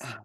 Oh,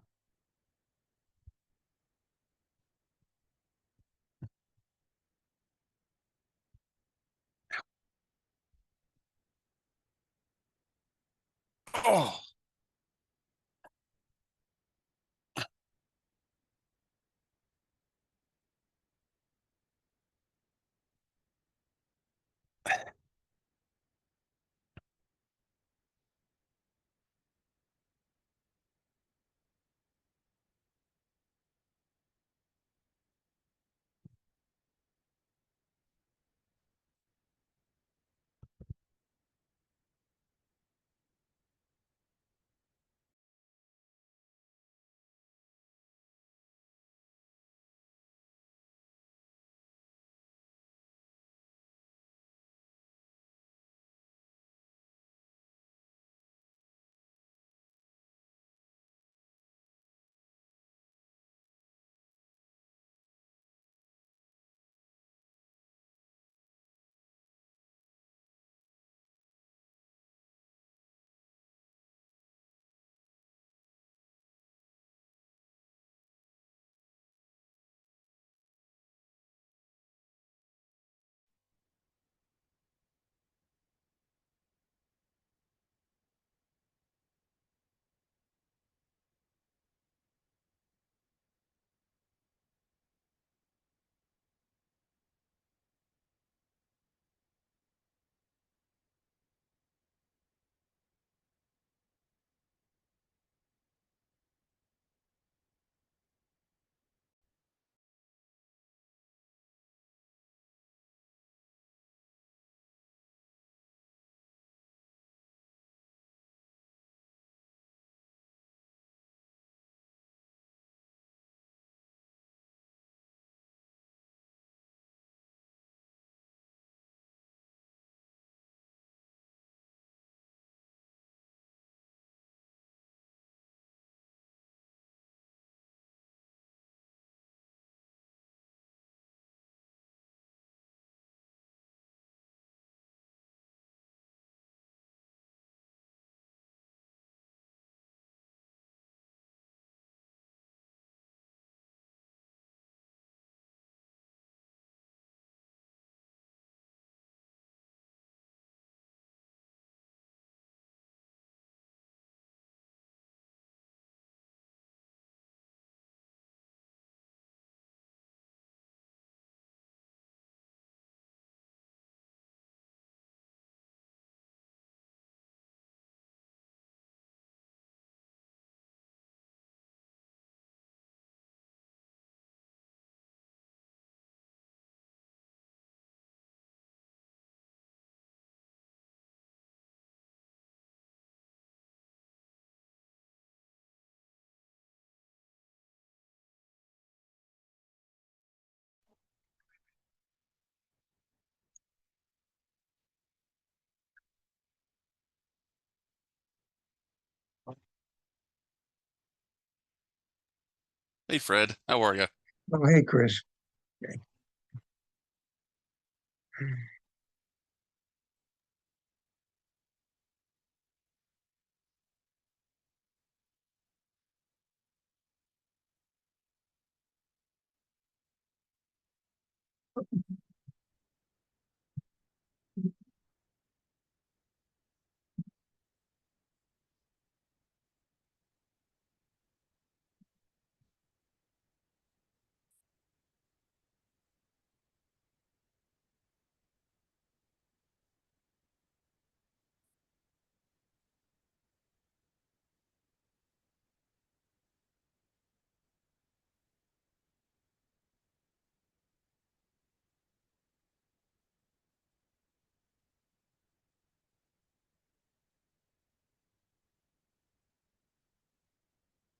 hey Fred, how are you? Oh, hey, Chris.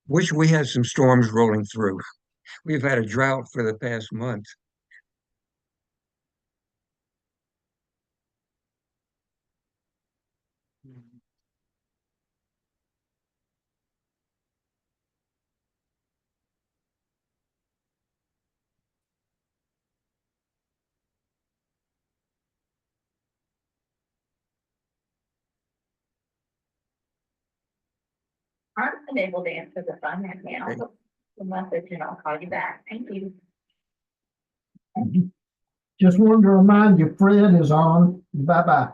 Wish we had some storms rolling through. We've had a drought for the past month. I'm unable to answer the phone right Okay. now. The message and I'll call you back. Thank you. Just wanted to remind you, Fred is on. Bye-bye.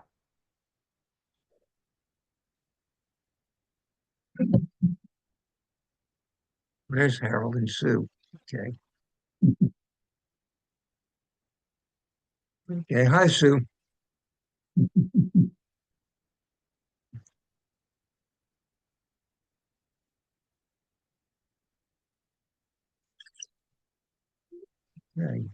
There's Harold and Sue. Okay. Okay. Hi, Sue. Okay.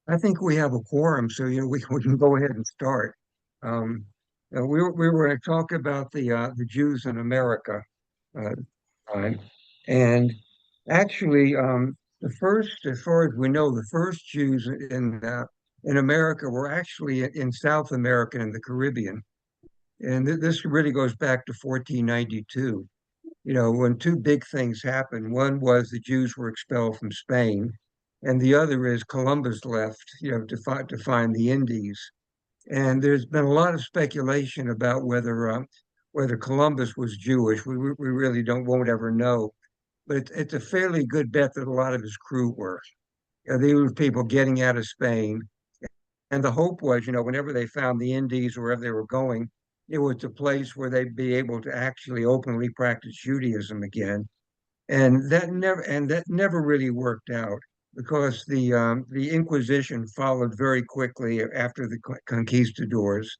I think we have a quorum, so we can go ahead and start. Um, we were going to talk about the Jews in America uh, time, and actually, the first, as far as we know, the first Jews in America were actually in South America and the Caribbean, and this really goes back to 1492. When two big things happened. One was the Jews were expelled from Spain, and the other is Columbus left, to find the Indies. And there's been a lot of speculation about whether Columbus was Jewish. We really won't ever know, but it's a fairly good bet that a lot of his crew were. They were people getting out of Spain, and the hope was, whenever they found the Indies or wherever they were going, it was a place where they'd be able to actually openly practice Judaism again. And that never really worked out because the Inquisition followed very quickly after the conquistadors.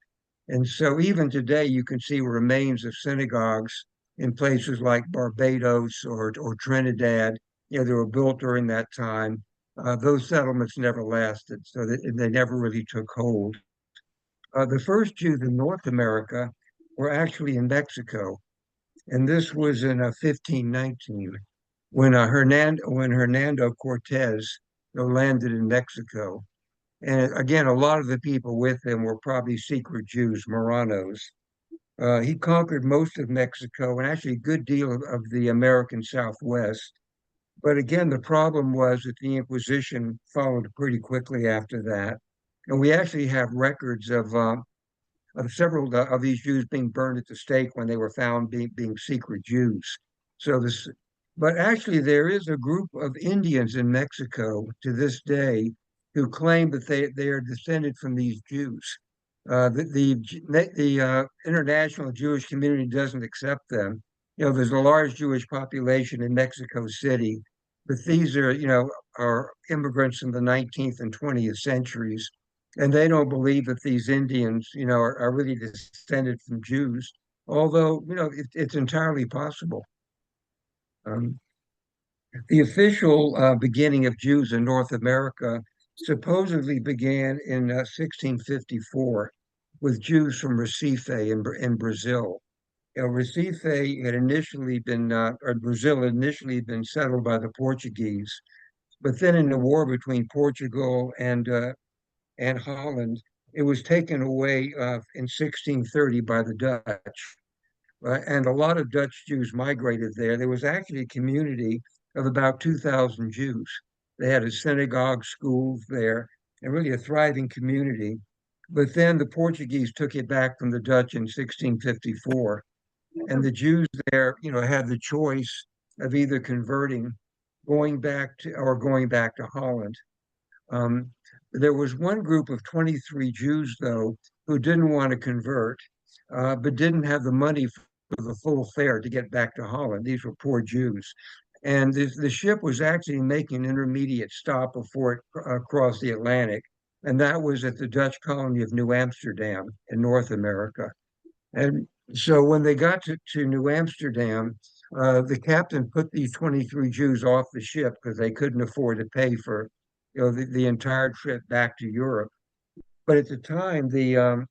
And so even today, you can see remains of synagogues in places like Barbados or Trinidad. They were built during that time. Those settlements never lasted, so they never really took hold. The first Jews in North America were actually in Mexico, and this was in 1519 when Hernando Cortez landed in Mexico. And again, a lot of the people with him were probably secret Jews, Marranos. He conquered most of Mexico and actually a good deal of the American Southwest. But again, the problem was that the Inquisition followed pretty quickly after that. And we actually have records of several of these Jews being burned at the stake when they were found being secret Jews. So this, but actually, there is a group of Indians in Mexico to this day who claim that they are descended from these Jews. The international Jewish community doesn't accept them. There's a large Jewish population in Mexico City, but these are immigrants in the 19th and 20th centuries, and they don't believe that these Indians, are really descended from Jews, although, it's entirely possible. Um, the official beginning of Jews in North America supposedly began in 1654 with Jews from Recife in Brazil. Recife had initially been, or Brazil had initially been settled by the Portuguese, but then in the war between Portugal and Holland, it was taken away in 1630 by the Dutch. And a lot of Dutch Jews migrated there. There was actually a community of about 2,000 Jews. They had a synagogue, schools there, and really a thriving community. But then the Portuguese took it back from the Dutch in 1654, and the Jews there, had the choice of either converting, going back to Holland. Um, there was one group of 23 Jews, though, who didn't want to convert, but didn't have the money for the full fare to get back to Holland. These were poor Jews. And the ship was actually making an intermediate stop before it crossed the Atlantic. And that was at the Dutch colony of New Amsterdam in North America. And so when they got to New Amsterdam, the captain put these 23 Jews off the ship because they couldn't afford to pay for the entire trip back to Europe. But at the time, the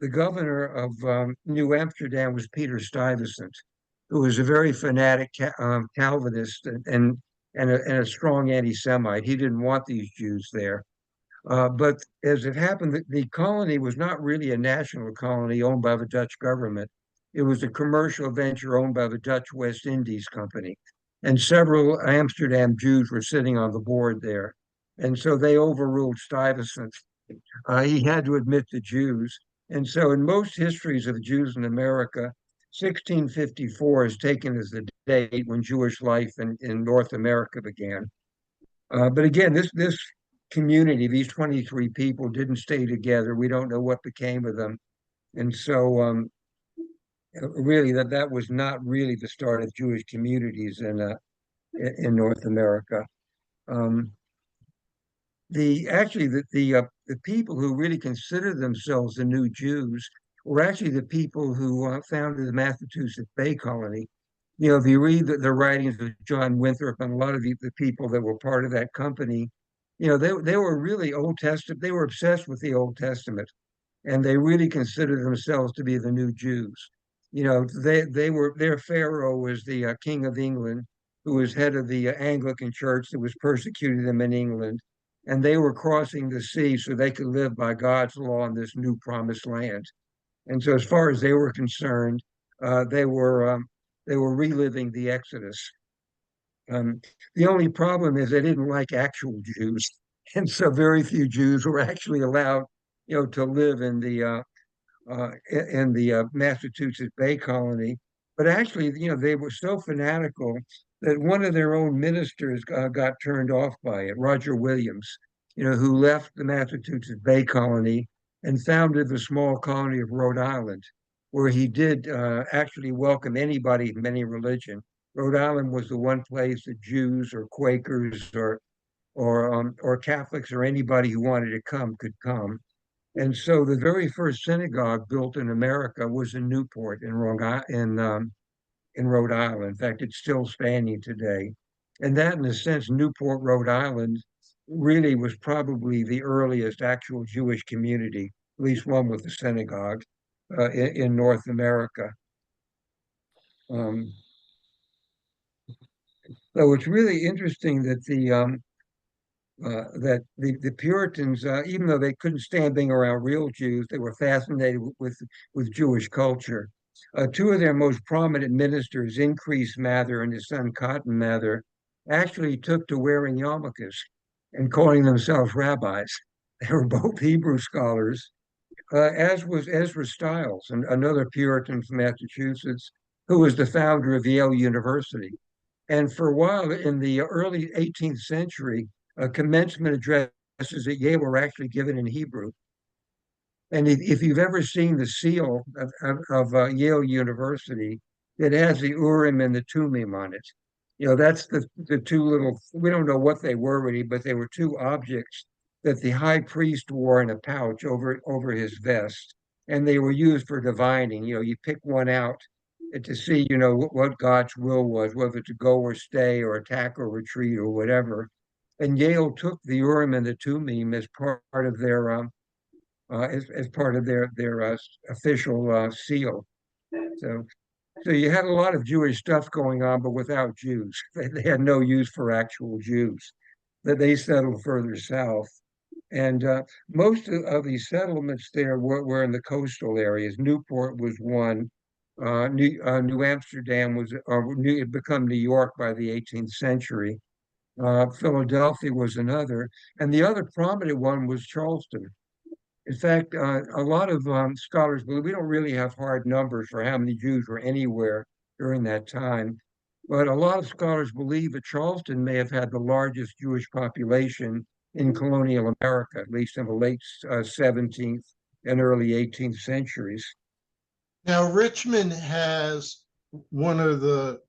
governor of New Amsterdam was Peter Stuyvesant, who was a very fanatic Calvinist and a strong anti-Semite. He didn't want these Jews there. But as it happened, the colony was not really a national colony owned by the Dutch government. It was a commercial venture owned by the Dutch West Indies Company. And several Amsterdam Jews were sitting on the board there. And so they overruled Stuyvesant. He had to admit the Jews. And so in most histories of the Jews in America, 1654 is taken as the date when Jewish life in North America began. But again, this community, these 23 people didn't stay together. We don't know what became of them. And so really that was not really the start of Jewish communities in North America. Um, the people who really considered themselves the new Jews were actually the people who founded the Massachusetts Bay Colony. You know, if you read the writings of John Winthrop and a lot of the people that were part of that company, you know, they were really Old Testament. They were obsessed with the Old Testament, and they really considered themselves to be the new Jews. You know, they were their pharaoh was the king of England, who was head of the Anglican Church that was persecuting them in England, and they were crossing the sea so they could live by God's law in this new promised land. And so, as far as they were concerned, uh, they were um, they were reliving the Exodus. Um, the only problem is they didn't like actual Jews, and so very few Jews were actually allowed, you know, to live in the Massachusetts Bay Colony. But actually, you know, they were so fanatical that one of their own ministers got turned off by it, Roger Williams, you know, who left the Massachusetts Bay Colony and founded the small colony of Rhode Island, where he did actually welcome anybody of any religion. Rhode Island was the one place that Jews or Quakers or Catholics or anybody who wanted to come could come. And so the very first synagogue built in America was in Newport in Rhode Island. In fact, it's still standing today. And that, in a sense, Newport, Rhode Island, really was probably the earliest actual Jewish community, at least one with a synagogue in North America. Um, so it's really interesting that the Puritans, even though they couldn't stand being around real Jews, they were fascinated with Jewish culture. Two of their most prominent ministers, Increase Mather and his son Cotton Mather, actually took to wearing yarmulkes and calling themselves rabbis. They were both Hebrew scholars, as was Ezra Stiles, another Puritan from Massachusetts, who was the founder of Yale University. And for a while in the early 18th century, commencement addresses at Yale were actually given in Hebrew. And if you've ever seen the seal of Yale University, it has the Urim and the Thummim on it. You know, that's the two little, we don't know what they were really, but they were two objects that the high priest wore in a pouch over his vest. And they were used for divining. You know, you pick one out to see, you know, what God's will was, whether to go or stay or attack or retreat or whatever. And Yale took the Urim and the Thummim as part of as part of their official seal. So so you had a lot of Jewish stuff going on, but without Jews. They had no use for actual Jews. That they settled further south, and most of these settlements there were in the coastal areas. Newport was one. New Amsterdam had become New York by the 18th century. Philadelphia was another, and the other prominent one was Charleston. In fact, a lot of scholars believe we don't really have hard numbers for how many Jews were anywhere during that time, but a lot of scholars believe that Charleston may have had the largest Jewish population in colonial America, at least in the late 17th and early 18th centuries. Now, Richmond has one of the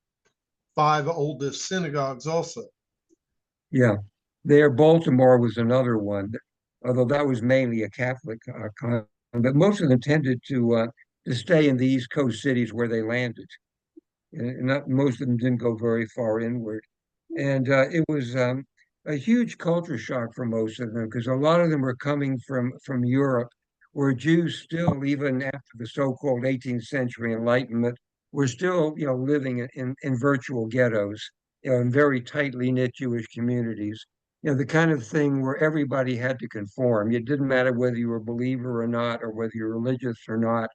five oldest synagogues also. Yeah, there, Baltimore was another one, although that was mainly a Catholic but most of them tended to stay in the East Coast cities where they landed. And not most of them didn't go very far inward. And it was a huge culture shock for most of them because a lot of them were coming from Europe, where Jews still, even after the so-called 18th century Enlightenment, were still, you know, living in virtual ghettos, you know, in very tightly knit Jewish communities. You know, the kind of thing where everybody had to conform. It didn't matter whether you were a believer or not, or whether you're religious or not.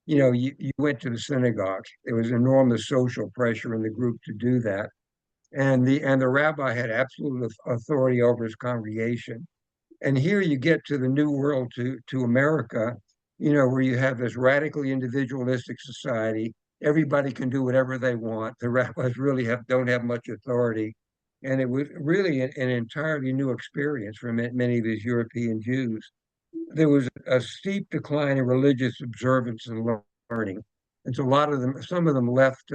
You know, you went to the synagogue. There was enormous social pressure in the group to do that. And the rabbi had absolute authority over his congregation. And here you get to the New World, to America, you know, where you have this radically individualistic society. everybody can do whatever they want. The rabbis really don't have much authority. And it was really an entirely new experience for many of these European Jews. There was a steep decline in religious observance and learning. And so a lot of them, some of them left,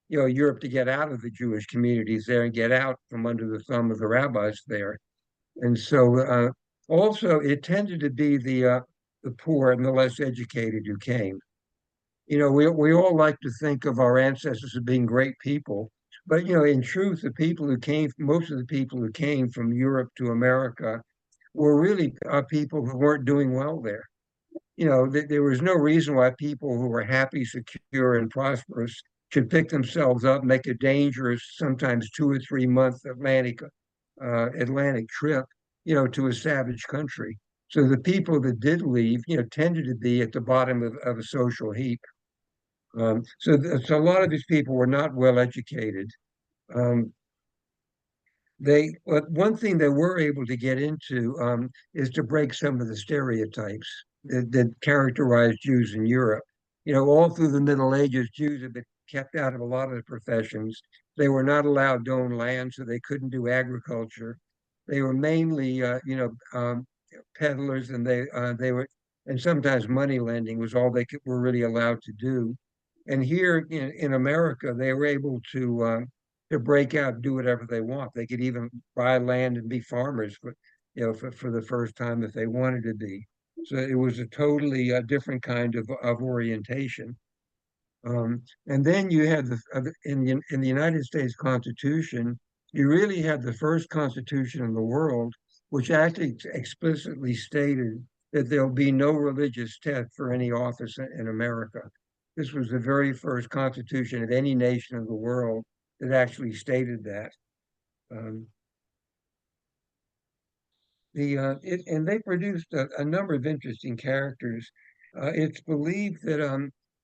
Europe to get out of the Jewish communities there and get out from under the thumb of the rabbis there. And so also it tended to be the poor and the less educated who came. We all like to think of our ancestors as being great people, but in truth, most of the people who came from Europe to America were really people who weren't doing well there. There was no reason why people who were happy, secure, and prosperous should pick themselves up, make a dangerous, sometimes 2 or 3 month Atlantic trip, to a savage country. So the people that did leave, tended to be at the bottom of a social heap. So a lot of these people were not well educated. Um, but one thing they were able to get into is to break some of the stereotypes that characterized Jews in Europe. All through the Middle Ages, Jews have been kept out of a lot of the professions. They were not allowed to own land, so they couldn't do agriculture. They were mainly, peddlers, and they were, and sometimes money lending was all were really allowed to do. And here in America, they were able to break out and do whatever they want. They could even buy land and be farmers for the first time if they wanted to be. So it was a totally different kind of orientation. And then you had in the United States Constitution, you really had the first constitution in the world, which actually explicitly stated that there'll be no religious test for any office in America. This was the very first constitution of any nation of the world that actually stated that. Um, and they produced a number of interesting characters. It's believed that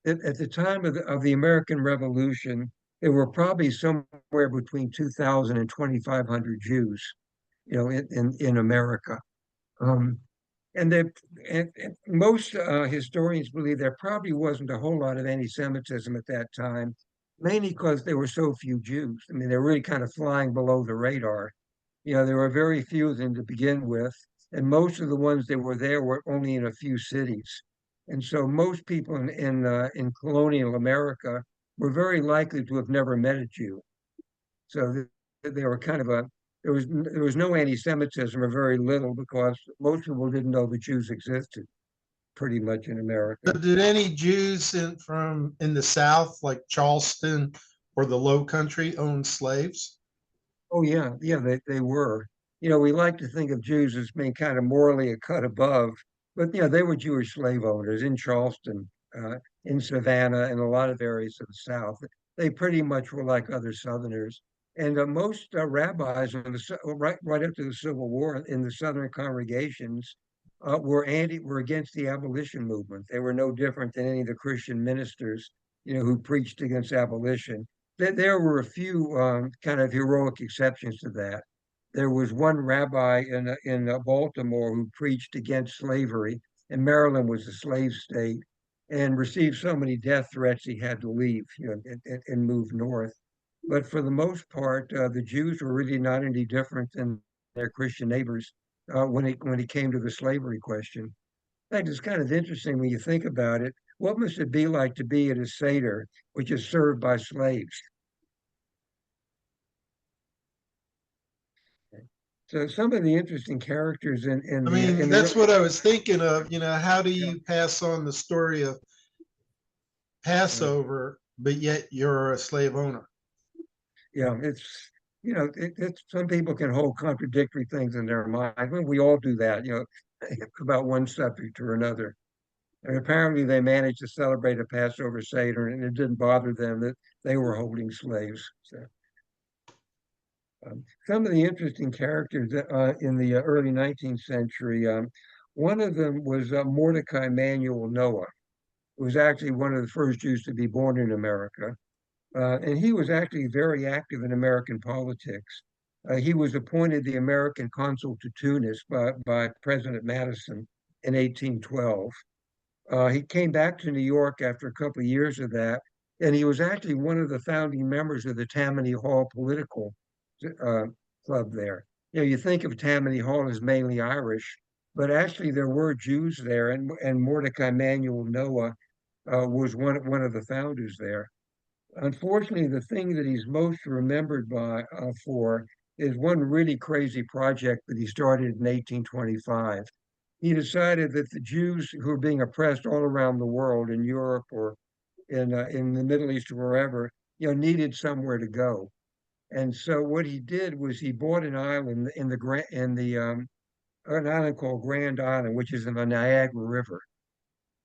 at the time of the American Revolution, there were probably somewhere between 2,000 and 2,500 Jews, in America. Um, and most historians believe there probably wasn't a whole lot of anti-Semitism at that time, mainly because there were so few Jews. I mean, they're really kind of flying below the radar. There were very few of them to begin with, and most of the ones that were there were only in a few cities. And so most people in colonial America were very likely to have never met a Jew. So they were kind of there was no anti-Semitism, or very little, because most people didn't know the Jews existed pretty much in America. But did any Jews in the South, like Charleston or the Low Country, own slaves? Oh yeah, yeah, they were. We like to think of Jews as being kind of morally a cut above, but they were Jewish slave owners in Charleston, in Savannah, and a lot of areas of the South. They pretty much were like other Southerners. And most rabbis right up to the Civil War in the Southern congregations were against the abolition movement. They were no different than any of the Christian ministers, who preached against abolition. There were a few kind of heroic exceptions to that. There was one rabbi in Baltimore who preached against slavery, and Maryland was a slave state, and received so many death threats he had to leave, and move north. But for the most part, the Jews were really not any different than their Christian neighbors when it came to the slavery question. In fact, it's kind of interesting when you think about it. What must it be like to be at a Seder, which is served by slaves? So some of the interesting characters in I the mean, in the that's what I was thinking of. How do you pass on the story of Passover, but yet you're a slave owner? it's it's some people can hold contradictory things in their mind. Well, we all do that, about one subject or another. And apparently they managed to celebrate a Passover Seder, and it didn't bother them that they were holding slaves. So some of the interesting characters in the early 19th century, one of them was Mordecai Manuel Noah, who was actually one of the first Jews to be born in America. And he was actually very active in American politics. He was appointed the American consul to Tunis by President Madison in 1812. He came back to New York after a couple of years of that, And he was actually one of the founding members of the Tammany Hall political uh, club there. You think of Tammany Hall as mainly Irish, but actually there were Jews there, and Mordecai Manuel Noah was one of the founders there. Unfortunately, the thing that he's most remembered for is one really crazy project that he started in 1825. He decided that the Jews who were being oppressed all around the world, in Europe or in the Middle East or wherever, needed somewhere to go. And so what he did was he bought an island an island called Grand Island, which is in the Niagara River.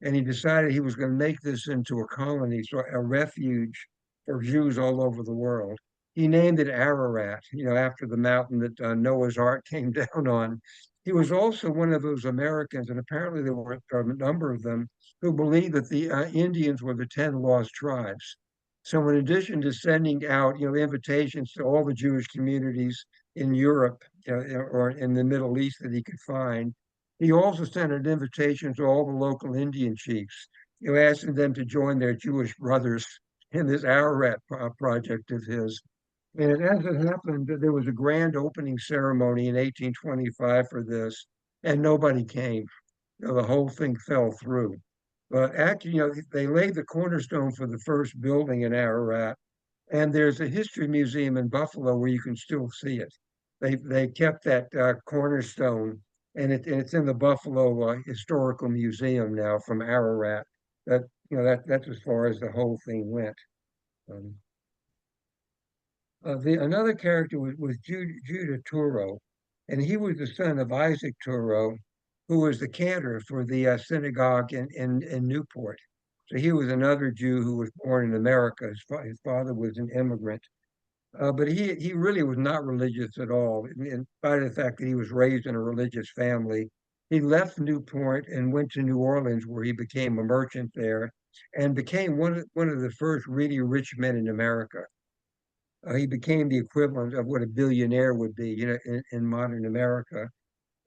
And he decided he was going to make this into a colony, so a refuge for Jews all over the world. He named it Ararat, after the mountain that Noah's Ark came down on. He was also one of those Americans, and apparently there were a number of them, who believed that the Indians were the 10 lost tribes. So in addition to sending out, invitations to all the Jewish communities in Europe, or in the Middle East that he could find, he also sent an invitation to all the local Indian chiefs, asking them to join their Jewish brothers in this Ararat project of his. And as it happened, there was a grand opening ceremony in 1825 for this, and nobody came. The whole thing fell through. But actually, they laid the cornerstone for the first building in Ararat, and there's a history museum in Buffalo where you can still see it. They kept that cornerstone, and it's in the Buffalo Historical Museum now from Ararat. That's as far as the whole thing went. Um, Another character was Judah Turo, and he was the son of Isaac Turo, who was the cantor for the synagogue in Newport. So he was another Jew who was born in America. His father was an immigrant. But he really was not religious at all, in spite of the fact that he was raised in a religious family. He left Newport and went to New Orleans, where he became a merchant there and became one of the first really rich men in America. He became the equivalent of what a billionaire would be, in modern America.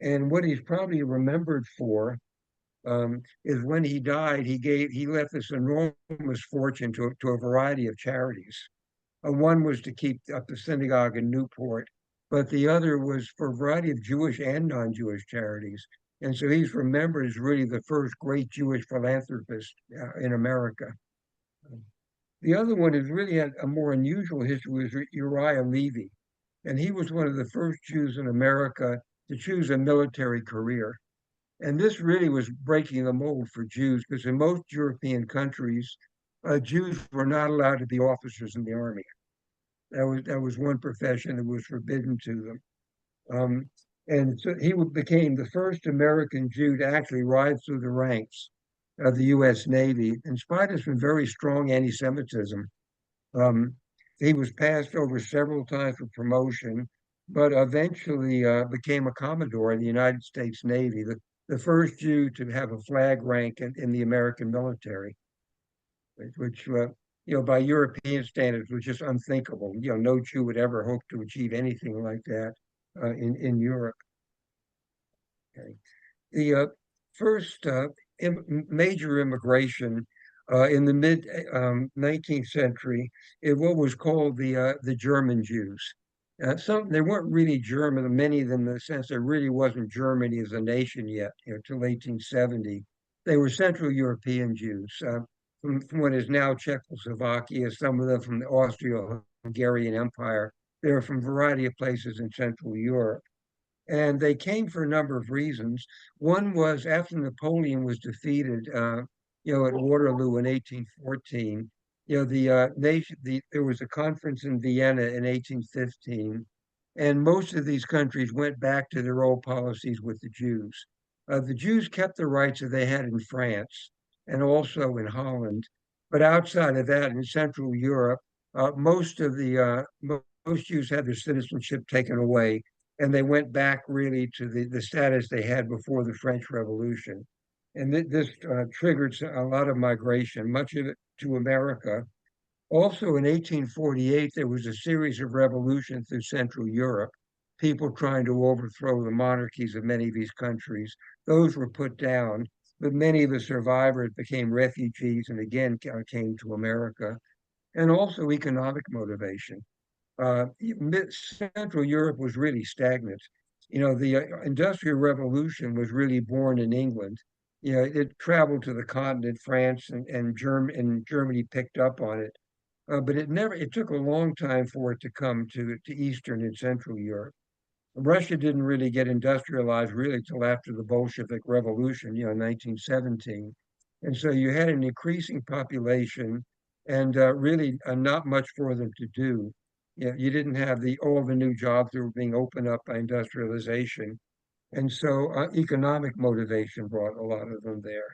And what he's probably remembered for is when he died, he left this enormous fortune to a variety of charities. One was to keep up the synagogue in Newport, but the other was for a variety of Jewish and non-Jewish charities. And so he's remembered as really the first great Jewish philanthropist in America. The other one has really had a more unusual history was Uriah Levy, and he was one of the first Jews in America to choose a military career. And this really was breaking the mold for Jews because in most European countries, Jews were not allowed to be officers in the army. That was one profession that was forbidden to them. And so he became the first American Jew to actually rise through the ranks of the U.S. Navy, in spite of some very strong anti-Semitism. Um, he was passed over several times for promotion, but eventually became a Commodore in the United States Navy, the first Jew to have a flag rank in the American military, which by European standards was just unthinkable. No Jew would ever hope to achieve anything like that in Europe. Okay. The first major immigration in the mid 19th century is what was called the German Jews. They weren't really German, many of them in the sense there really wasn't Germany as a nation yet, till 1870. They were Central European Jews from what is now Czechoslovakia, some of them from the Austro-Hungarian Empire. They were from a variety of places in Central Europe. And they came for a number of reasons. One was after Napoleon was defeated, at Waterloo in 1814. There was a conference in Vienna in 1815, and most of these countries went back to their old policies with the Jews. The Jews kept the rights that they had in France and also in Holland, but outside of that, in Central Europe, most Jews had their citizenship taken away, and they went back really to the status they had before the French Revolution. And this triggered a lot of migration, much of it to America. Also in 1848, there was a series of revolutions through Central Europe, people trying to overthrow the monarchies of many of these countries. Those were put down, but many of the survivors became refugees and again came to America. and also economic motivation. Central Europe was really stagnant. The Industrial Revolution was really born in England. It traveled to the continent, France and Germany picked up on it. But it took a long time for it to come to Eastern and Central Europe. Russia didn't really get industrialized really till after the Bolshevik Revolution, 1917. And so you had an increasing population and really not much for them to do. You didn't have all the new jobs that were being opened up by industrialization. And so economic motivation brought a lot of them there.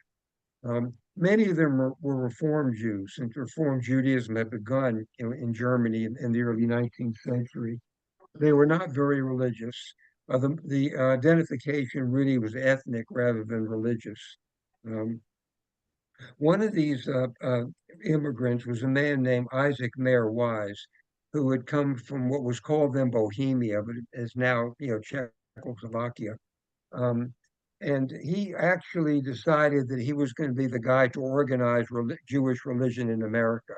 Many of them were Reform Jews, and Reform Judaism had begun in Germany in the early 19th century. They were not very religious. The identification really was ethnic rather than religious. Um, One of these immigrants was a man named Isaac Mayer Wise, who had come from what was called then Bohemia, but is now Czechoslovakia. Um, and he actually decided that he was going to be the guy to organize Jewish religion in America.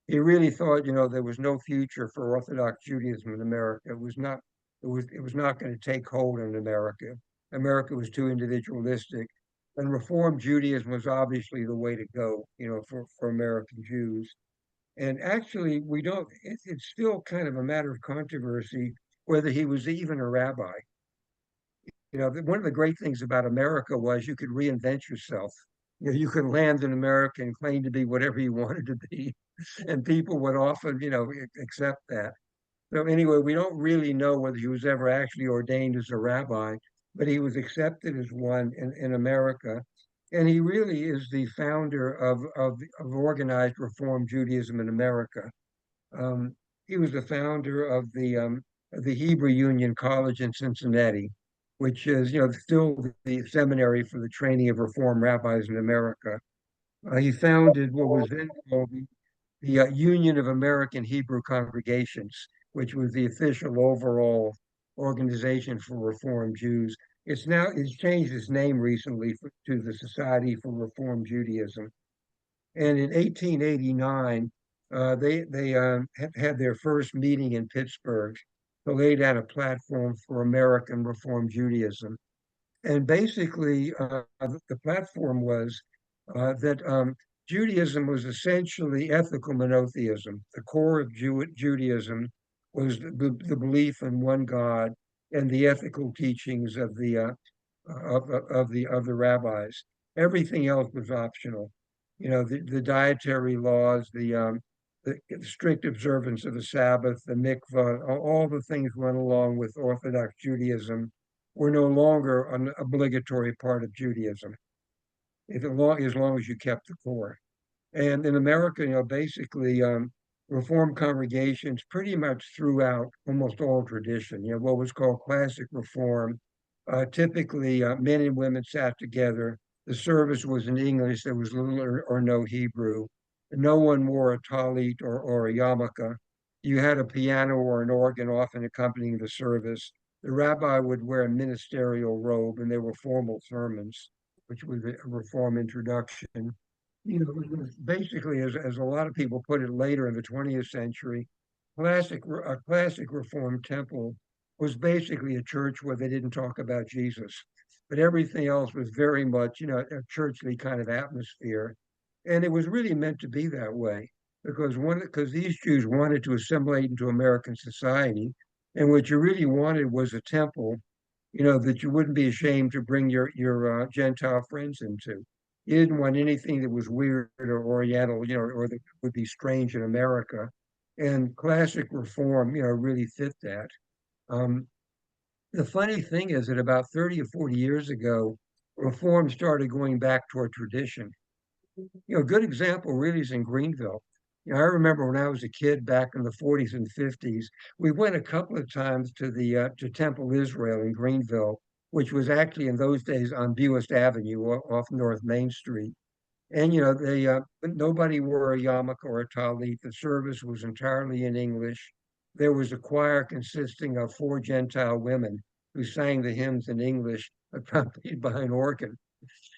He really thought, there was no future for Orthodox Judaism in America. It was not going to take hold in America. America was too individualistic, and Reform Judaism was obviously the way to go, for American Jews. And actually, we don't. It's still kind of a matter of controversy whether he was even a rabbi. One of the great things about America was you could reinvent yourself. You could land in America and claim to be whatever you wanted to be, and people would often, accept that. So anyway, we don't really know whether he was ever actually ordained as a rabbi, but he was accepted as one in America. And he really is the founder of organized Reform Judaism in America. Um, he was the founder of the Hebrew Union College in Cincinnati, which is, still the seminary for the training of Reform rabbis in America. He founded what was then called the Union of American Hebrew Congregations, which was the official overall organization for Reform Jews. It's changed its name recently to the Society for Reform Judaism. And in 1889, they had their first meeting in Pittsburgh to lay down a platform for American Reform Judaism. And basically, the platform was that Judaism was essentially ethical monotheism. The core of Judaism was the belief in one God and the ethical teachings of the rabbis. Everything else was optional. The dietary laws, the strict observance of the Sabbath, the mikvah, all the things went along with Orthodox Judaism were no longer an obligatory part of Judaism, as long as you kept the core. And in America, basically, Reform congregations pretty much throughout almost all tradition, what was called classic Reform. Typically, men and women sat together. The service was in English. There was little or no Hebrew. No one wore a talit or a yarmulke. You had a piano or an organ often accompanying the service. The rabbi would wear a ministerial robe, and there were formal sermons, which was a Reform introduction. Basically, as a lot of people put it later in the 20th century, a classic Reform temple was basically a church where they didn't talk about Jesus, but everything else was very much, a churchly kind of atmosphere. And it was really meant to be that way because these Jews wanted to assimilate into American society. And what you really wanted was a temple, that you wouldn't be ashamed to bring your Gentile friends into. You didn't want anything that was weird or Oriental, or that would be strange in America. And classic Reform, really fit that. Um, the funny thing is that about 30 or 40 years ago, Reform started going back toward tradition. A good example really is in Greenville. I remember when I was a kid back in the 40s and 50s, we went a couple of times to Temple Israel in Greenville, which was actually in those days on Buist Avenue off North Main Street. And nobody wore a yarmulke or a talit. The service was entirely in English. There was a choir consisting of 4 Gentile women who sang the hymns in English, accompanied by an organ.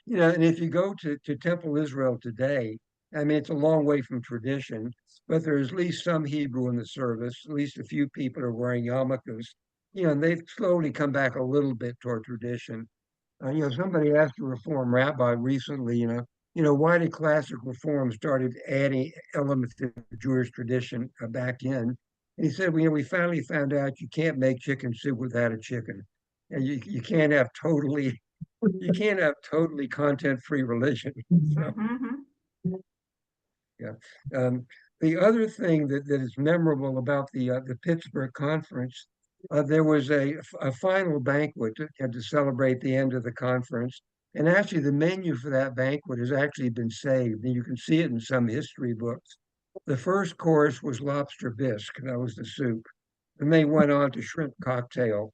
And if you go to Temple Israel today, I mean, it's a long way from tradition, but there's at least some Hebrew in the service. At least a few people are wearing yarmulkes, and they've slowly come back a little bit toward tradition. Somebody asked a Reform rabbi recently, why did classic Reform started adding elements of Jewish tradition back in? And he said, well, we finally found out you can't make chicken soup without a chicken, and you can't have totally content-free religion. So, Mhm. yeah. Um, the other thing that is memorable about the Pittsburgh conference, there was a final banquet to celebrate the end of the conference. And actually, the menu for that banquet has actually been saved, and you can see it in some history books. The first course was lobster bisque, that was the soup. And they went on to shrimp cocktail.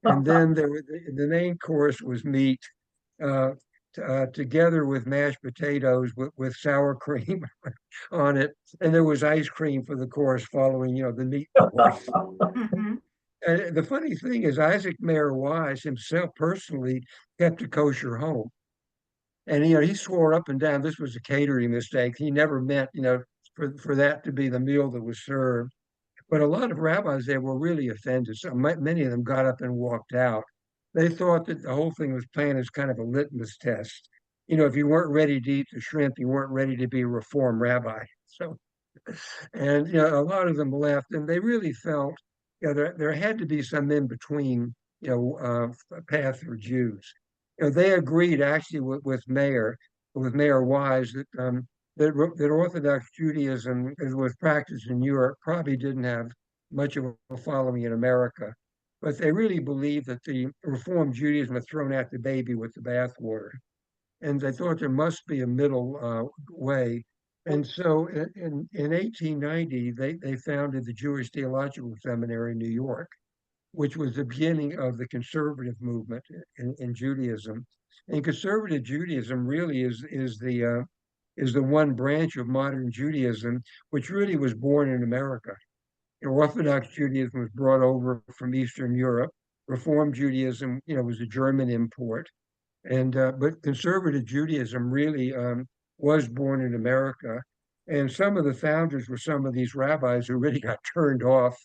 And then the main course was meat, uh, together with mashed potatoes with sour cream on it, and there was ice cream for the course following, the meat course. Mhm. And the funny thing is, Isaac Mayer Wise himself personally kept a kosher home, and he swore up and down this was a catering mistake. He never meant, for that to be the meal that was served. But a lot of rabbis there were really offended. So many of them got up and walked out. They thought that the whole thing was planned as kind of a litmus test. If you weren't ready to eat the shrimp, you weren't ready to be a Reform rabbi. So, and a lot of them left, and they really felt, there had to be some in between, path for Jews. They agreed actually with Mayor Wise that Orthodox Judaism, as was practiced in Europe, probably didn't have much of a following in America. But they really believed that the Reformed Judaism had thrown out the baby with the bathwater. And they thought there must be a middle way. And so in 1890, they founded the Jewish Theological Seminary in New York, which was the beginning of the conservative movement in Judaism. And conservative Judaism really is the one branch of modern Judaism which really was born in America. Orthodox Judaism was brought over from Eastern Europe. Reform Judaism, was a German import, and but conservative Judaism really was born in America. And some of the founders were some of these rabbis who really got turned off,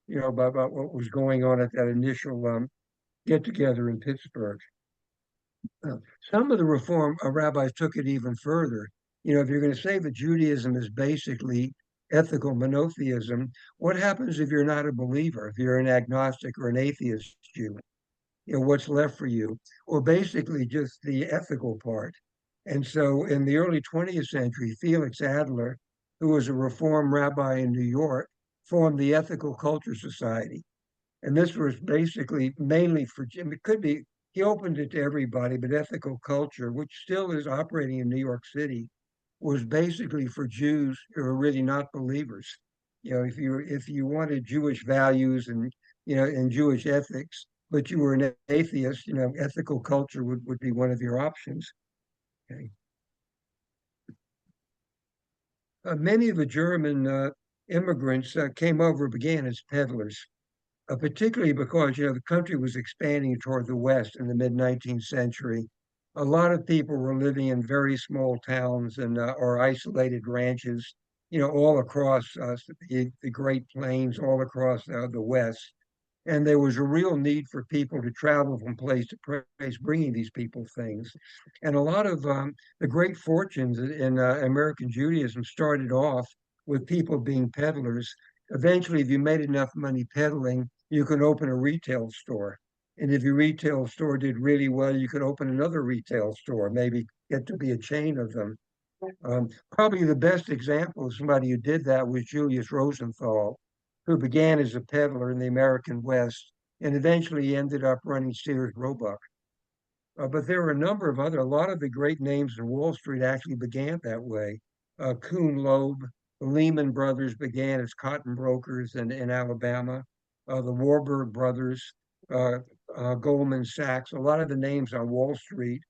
about what was going on at that initial get together in Pittsburgh. Uh, some of the Reform rabbis took it even further. If you're going to say that Judaism is basically ethical monotheism, what happens if you're not a believer, if you're an agnostic or an atheist Jew? What's left for you? Or basically just the ethical part. And so in the early 20th century, Felix Adler, who was a Reform rabbi in New York, formed the Ethical Culture Society. And this was basically mainly for Jim. It could be, he opened it to everybody, but ethical culture, which still is operating in New York City, was basically for Jews who are really not believers. If you wanted Jewish values and Jewish ethics, but you were an atheist, ethical culture would be one of your options. Okay. Many of the German immigrants came over, began as peddlers, particularly because the country was expanding toward the west in the mid 19th century. A lot of people were living in very small towns and or isolated ranches, all across the Great Plains, all across the west. And there was a real need for people to travel from place to place, bringing these people things. And a lot of the great fortunes in American Judaism started off with people being peddlers. Eventually, if you made enough money peddling, you could open a retail store. And if your retail store did really well, you could open another retail store, maybe get to be a chain of them. Probably the best example of somebody who did that was Julius Rosenthal, who began as a peddler in the American West and eventually ended up running Sears Roebuck. But there were a lot of the great names in Wall Street actually began that way. Kuhn Loeb, the Lehman Brothers began as cotton brokers in Alabama. The Warburg Brothers, uh, Goldman Sachs, a lot of the names on Wall Street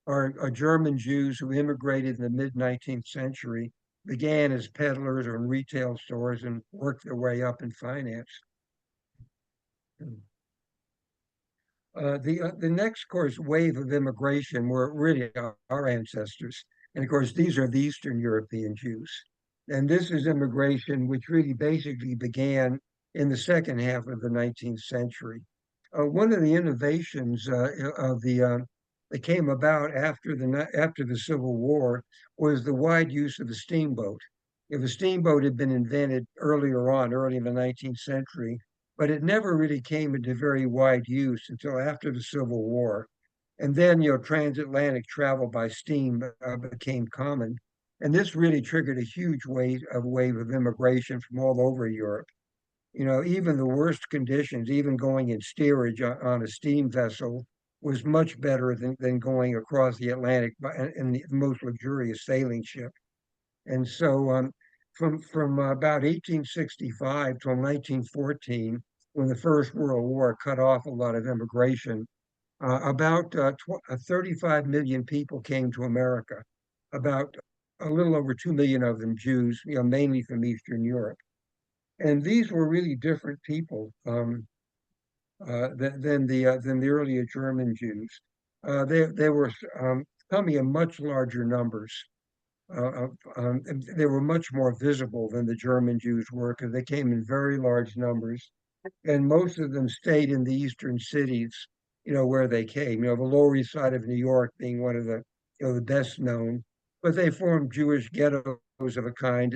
are German Jews who immigrated in the mid 19th century, began as peddlers or in retail stores and worked their way up in finance. The next, of course, wave of immigration were really our ancestors. And of course, these are the Eastern European Jews. And this is immigration, which really basically began in the second half of the 19th century. One of the innovations that came about after the Civil War was the wide use of the steamboat. If a steamboat had been invented earlier on, early in the 19th century, but it never really came into very wide use until after the Civil War. And then, transatlantic travel by steam became common. And this really triggered a huge wave of immigration from all over Europe. Even the worst conditions, even going in steerage on a steam vessel, was much better than going across the Atlantic in the most luxurious sailing ship. And so from about 1865 till 1914, when the First World War cut off a lot of immigration, about 35 million people came to America, about a little over 2 million of them Jews, mainly from Eastern Europe. And these were really different people than the earlier German Jews. They were coming in much larger numbers. They were much more visible than the German Jews were because they came in very large numbers, and most of them stayed in the eastern cities, where they came. The Lower East Side of New York being one of the best known, but they formed Jewish ghettos of a kind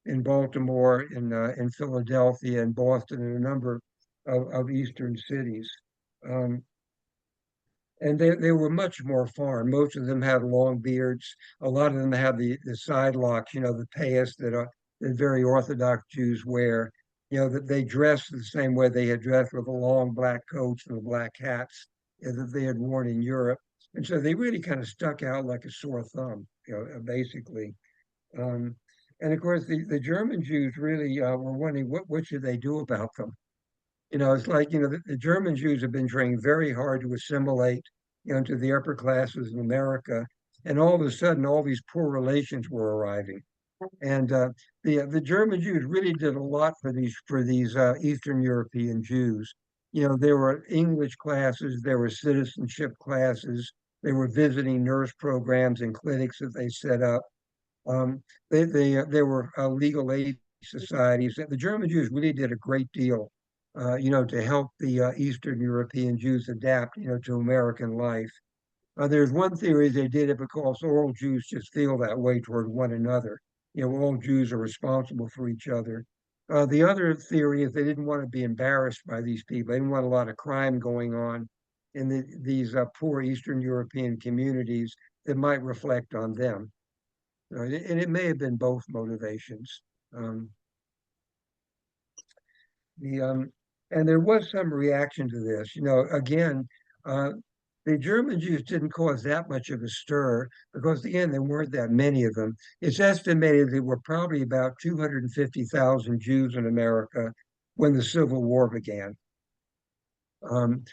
in Baltimore, in Philadelphia, and Boston, and a number of eastern cities. Um, and they were much more foreign. Most of them had long beards. A lot of them had the side locks, the payas that very Orthodox Jews wear. That they dressed the same way they had dressed, with the long black coats and the black hats that they had worn in Europe. And so they really kind of stuck out like a sore thumb, basically. Um, and of course, the German Jews really were wondering what should they do about them. It's like, the German Jews have been trying very hard to assimilate, into the upper classes in America. And all of a sudden, all these poor relations were arriving. And the German Jews really did a lot for these Eastern European Jews. There were English classes, there were citizenship classes, there were visiting nurse programs and clinics that they set up. Um, there were legal aid societies. The German Jews really did a great deal, to help the Eastern European Jews adapt, to American life. There's one theory they did it because all Jews just feel that way toward one another. All Jews are responsible for each other. The other theory is they didn't want to be embarrassed by these people. They didn't want a lot of crime going on in these poor Eastern European communities that might reflect on them. And it may have been both motivations. Um, the And there was some reaction to this. Again, uh, the German Jews didn't cause that much of a stir because, again, there weren't that many of them. It's estimated there were probably about 250,000 Jews in America when the Civil War began.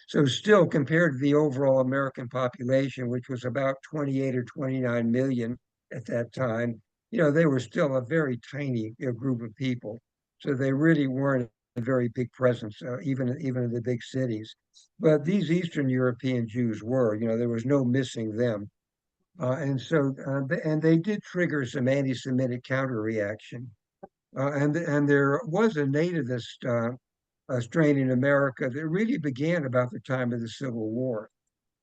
So still, compared to the overall American population, which was about 28 or 29 million at that time, they were still a very tiny, group of people. So they really weren't a very big presence, even in the big cities. But these Eastern European Jews were, there was no missing them. And they did trigger some anti-Semitic counter reaction. And there was a nativist strain in America that really began about the time of the Civil War.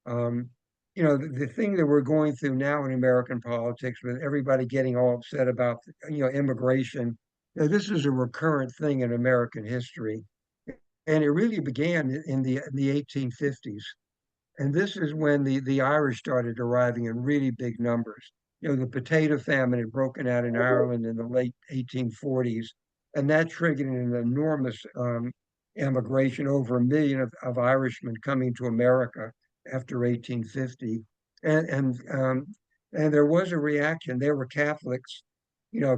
Um, the thing that we're going through now in American politics, with everybody getting all upset about, immigration, this is a recurrent thing in American history, and it really began in the 1850s. And this is when the Irish started arriving in really big numbers. The potato famine had broken out in Ireland in the late 1840s, and that triggered an enormous emigration, over 1 million of Irishmen coming to America after 1850. And there was a reaction. There were Catholics,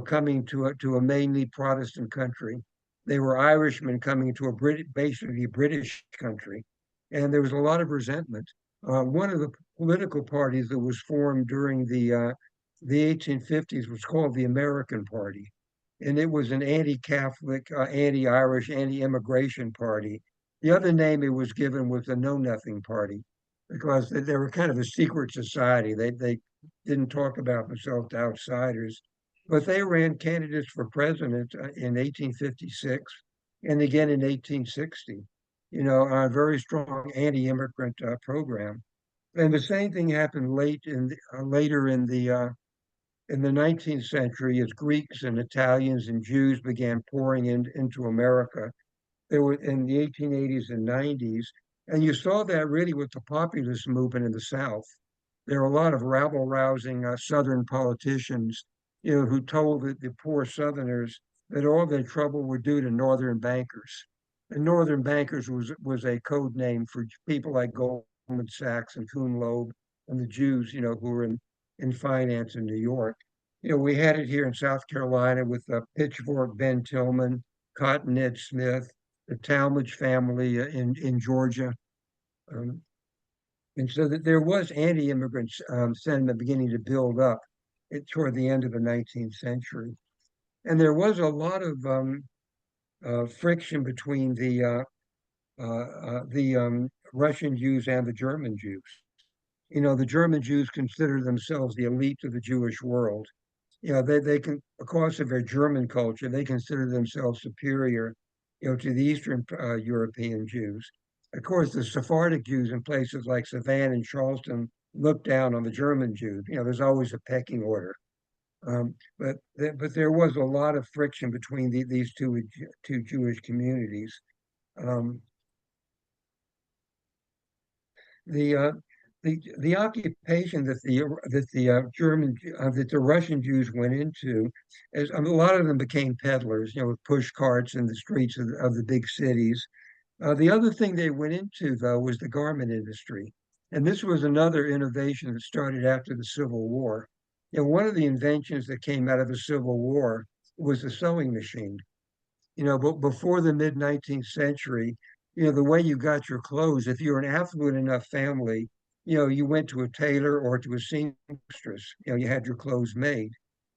coming to a mainly Protestant country. They were Irishmen coming to basically British country, and there was a lot of resentment. One of the political parties that was formed during the 1850s was called the American Party, and it was an anti-Catholic, anti-Irish, anti-immigration party. The other name it was given was the Know Nothing Party, because they were kind of a secret society. They didn't talk about themselves to outsiders, but they ran candidates for president in 1856 and again in 1860. On a very strong anti-immigrant program. And the same thing happened later in the 19th century as Greeks and Italians and Jews began pouring into America. There were in the 1880s and 90s, and you saw that really with the populist movement in the South. There were a lot of rabble-rousing Southern politicians, who told the poor Southerners that all their trouble were due to Northern bankers. And Northern bankers was a code name for people like Goldman Sachs and Kuhn Loeb and the Jews, who were in finance in New York. We had it here in South Carolina with Pitchfork Ben Tillman, Cotton Ed Smith, the Talmadge family in Georgia. Um, and so that there was anti-immigrant sentiment beginning to build up toward the end of the 19th century. And there was a lot of friction between the Russian Jews and the German Jews. The German Jews consider themselves the elite of the Jewish world. They can, because of their German culture, they consider themselves superior, to the Eastern European Jews. Of course, the Sephardic Jews in places like Savannah and Charleston look down on the German Jews. There's always a pecking order. But there was a lot of friction between these two Jewish communities. Um, the uh, the occupation that the Russian Jews went into, is a lot of them became peddlers, with push carts in the streets of the big cities. The other thing they went into, though, was the garment industry. And this was another innovation that started after the Civil War. One of the inventions that came out of the Civil War was the sewing machine. But before the mid 19th century, the way you got your clothes, if you were an affluent enough family, you went to a tailor or to a seamstress, you had your clothes made.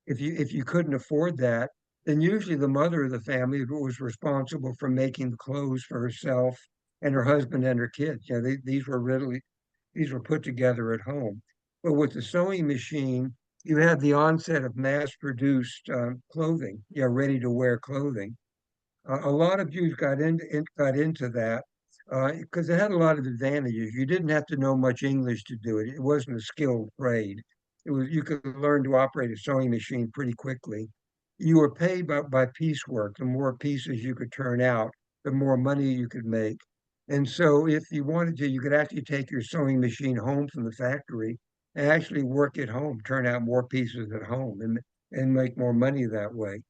If you couldn't afford that, then usually the mother of the family was responsible for making the clothes for herself and her husband and her kids. These were put together at home. But with the sewing machine, you had the onset of mass-produced clothing, ready-to-wear clothing. A lot of Jews got into that because it had a lot of advantages. You didn't have to know much English to do it. It wasn't a skilled trade. You could learn to operate a sewing machine pretty quickly. You were paid by piecework. The more pieces you could turn out, the more money you could make. And so if you wanted to, you could actually take your sewing machine home from the factory and actually work at home, turn out more pieces at home and make more money that way.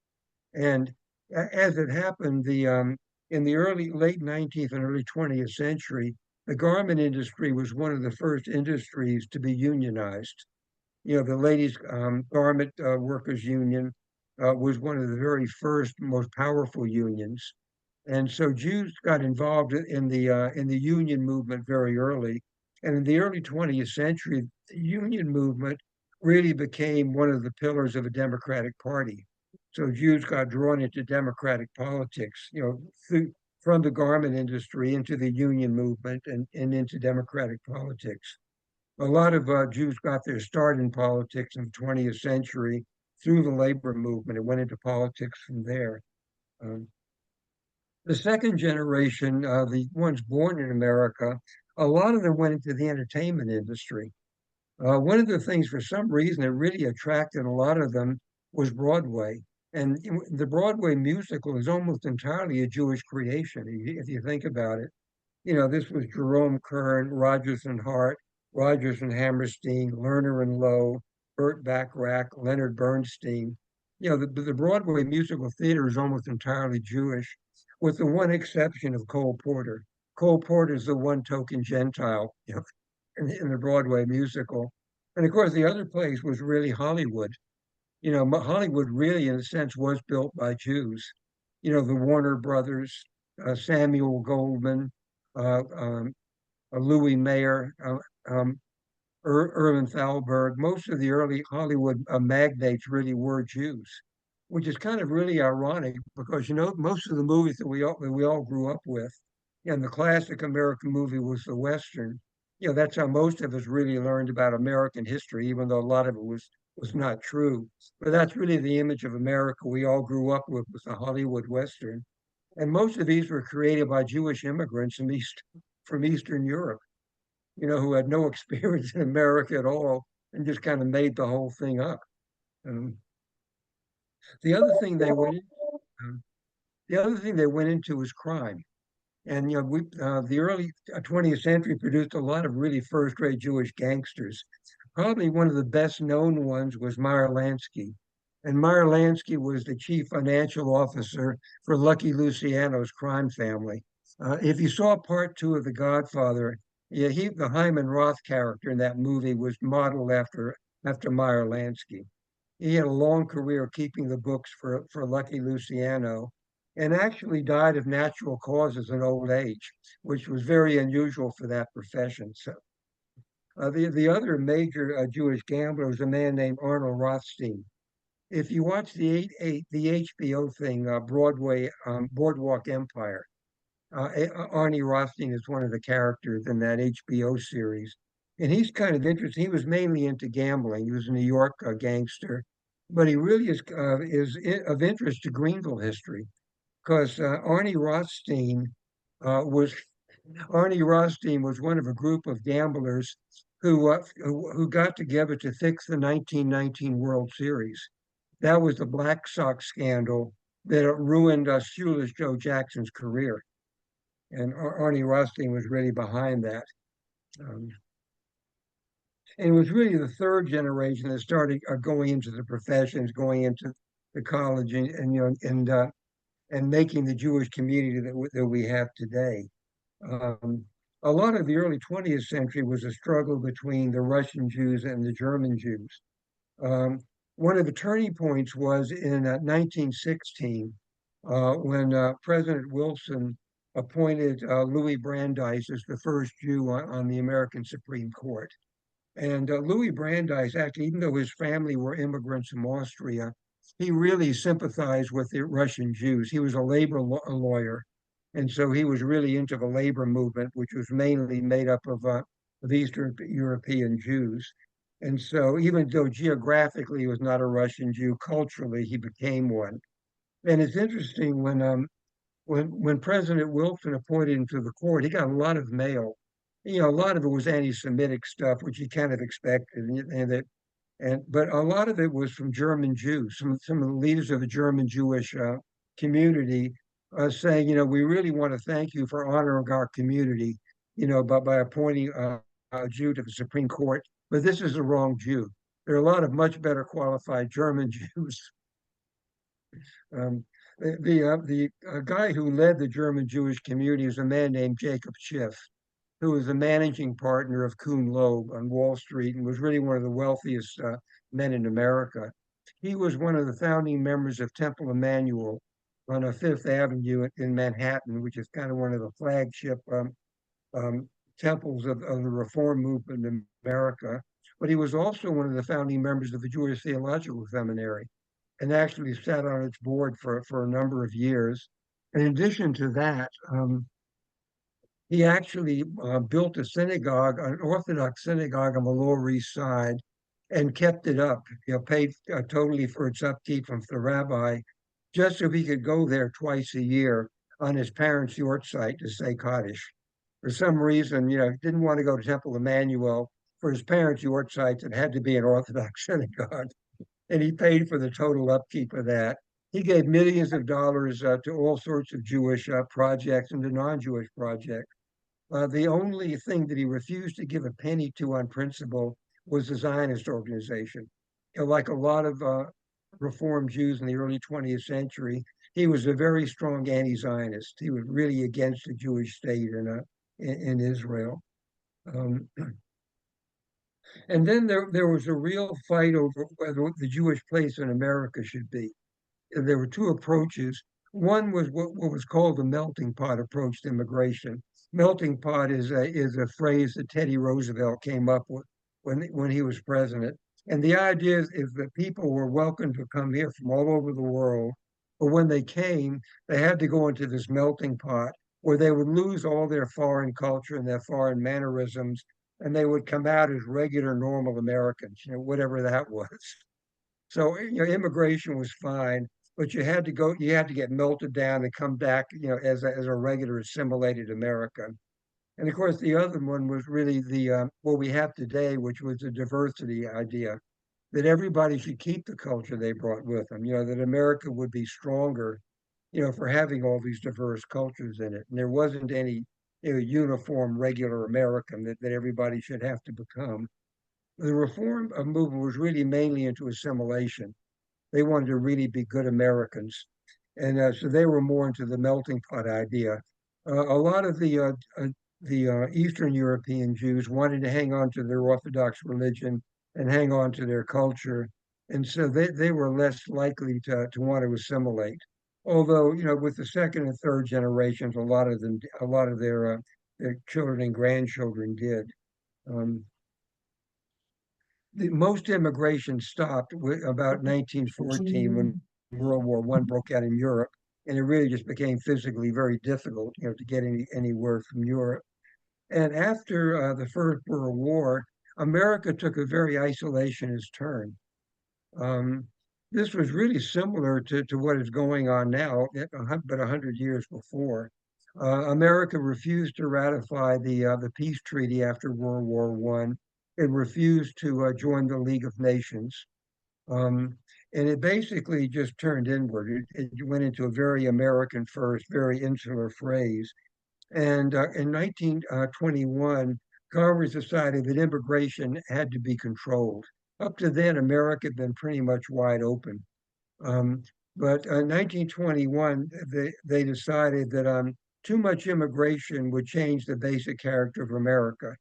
And as it happened, in the late 19th and early 20th century, the garment industry was one of the first industries to be unionized. The ladies' garment workers union was one of the very first, most powerful unions. And so Jews got involved in the union movement very early. And in the early 20th century, the union movement really became one of the pillars of a Democratic Party. So Jews got drawn into Democratic politics, from the garment industry into the union movement and into Democratic politics. A lot of Jews got their start in politics in the 20th century through the labor movement and went into politics from there. Um, the second generation, the ones born in America, a lot of them went into the entertainment industry. One of the things, for some reason, that really attracted a lot of them was Broadway. And the Broadway musical is almost entirely a Jewish creation, if you think about it. This was Jerome Kern, Rodgers and Hart, Rodgers and Hammerstein, Lerner and Lowe, Burt Bacharach, Leonard Bernstein. The Broadway musical theater is almost entirely Jewish, with the one exception of Cole Porter. Cole Porter is the one token Gentile, in the Broadway musical. And of course, the other place was really Hollywood. Hollywood really, in a sense, was built by Jews. The Warner Brothers, Samuel Goldman, uh, um, Louis Mayer, Irvin Thalberg. Most of the early Hollywood magnates really were Jews, which is kind of really ironic because most of the movies that we all grew up with, and the classic American movie was the Western. that's how most of us really learned about American history, even though a lot of it was not true. But that's really the image of America we all grew up with, was the Hollywood Western. And most of these were created by Jewish immigrants from Eastern Europe, who had no experience in America at all and just kind of made the whole thing up. Um, the other thing they went um, the other thing they went into was crime. And the early 20th century produced a lot of really first-rate Jewish gangsters. Probably one of the best known ones was Meyer Lansky. And Meyer Lansky was the chief financial officer for Lucky Luciano's crime family. If you saw part two of The Godfather, yeah, the Hyman Roth character in that movie was modeled after Meyer Lansky. He had a long career keeping the books for Lucky Luciano and actually died of natural causes in old age, which was very unusual for that profession. So the other major Jewish gambler was a man named Arnold Rothstein. If you watch the HBO thing, Boardwalk Empire, Arnie Rothstein is one of the characters in that HBO series. And he's kind of interesting. He was mainly into gambling. He was a New York gangster, but he really of interest to Greenville history because was Arnie Rothstein was one of a group of gamblers who got together to fix the 1919 World Series. That was the Black Sox scandal that ruined Shoeless Joe Jackson's career, and Arnie Rothstein was really behind that. Um, and it was really the third generation that started going into the professions, going into the college, and making the Jewish community that we have today. Um, a lot of the early 20th century was a struggle between the Russian Jews and the German Jews. Um, One of the turning points was in 1916 when President Wilson appointed Louis Brandeis as the first Jew on the American Supreme Court. And Louis Brandeis, actually, even though his family were immigrants from Austria, he really sympathized with the Russian Jews. He was a lawyer, and so he was really into the labor movement, which was mainly made up of Eastern European Jews. And so, even though geographically he was not a Russian Jew, culturally he became one. And it's interesting when President Wilson appointed him to the court, he got a lot of mail. A lot of it was anti-Semitic stuff, which he kind of expected, but a lot of it was from German Jews, some of the leaders of the German Jewish community, saying, we really want to thank you for honoring our community, by appointing a Jew to the Supreme Court, but this is the wrong Jew. There are a lot of much better qualified German Jews. Um, the guy who led the German Jewish community is a man named Jacob Schiff, who was the managing partner of Kuhn Loeb on Wall Street and was really one of the wealthiest men in America. He was one of the founding members of Temple Emmanuel on Fifth Avenue in Manhattan, which is kind of one of the flagship um, temples of the Reform movement in America. But he was also one of the founding members of the Jewish Theological Seminary and actually sat on its board for a number of years. In addition to that, he actually built a synagogue, an Orthodox synagogue on the Lower East Side, and kept it up. Paid totally for its upkeep from the rabbi, just so he could go there twice a year on his parents' yahrzeit to say Kaddish. For some reason, didn't want to go to Temple Emmanuel for his parents' yahrzeit. It had to be an Orthodox synagogue, and he paid for the total upkeep of that. He gave millions of dollars to all sorts of Jewish projects and to non-Jewish projects. The only thing that he refused to give a penny to on principle was the Zionist organization. Like a lot of Reform Jews in the early 20th century, he was a very strong anti-Zionist. He was really against the Jewish state in Israel. Um, and then there was a real fight over whether the Jewish place in America should be. There were two approaches. One was what was called the melting pot approach to immigration. Melting pot is a phrase that Teddy Roosevelt came up with when he was president. And the idea is that people were welcome to come here from all over the world, but when they came, they had to go into this melting pot where they would lose all their foreign culture and their foreign mannerisms, and they would come out as regular, normal Americans, whatever that was. So, immigration was fine, but you had to get melted down and come back, as a regular assimilated American. And of course, the other one was really what we have today, which was the diversity idea, that everybody should keep the culture they brought with them, that America would be stronger, for having all these diverse cultures in it. And there wasn't any, uniform, regular American that everybody should have to become. The reform movement was really mainly into assimilation. They wanted to really be good Americans. And so they were more into the melting pot idea. A lot of the Eastern European Jews wanted to hang on to their Orthodox religion and hang on to their culture. And so they were less likely to want to assimilate. Although, with the second and third generations, a lot of their children and grandchildren did. Um, most immigration stopped about 1914 when World War I broke out in Europe, and it really just became physically very difficult, to get anywhere from Europe. And after the First World War, America took a very isolationist turn. Um, this was really similar to what is going on now, but 100 years before. America refused to ratify the peace treaty after World War One. It refused to join the League of Nations. Um, and it basically just turned inward. It went into a very American first, very insular phrase. And in 1921, Congress decided that immigration had to be controlled. Up to then, America had been pretty much wide open. Um, but in 1921, they decided that too much immigration would change the basic character of America.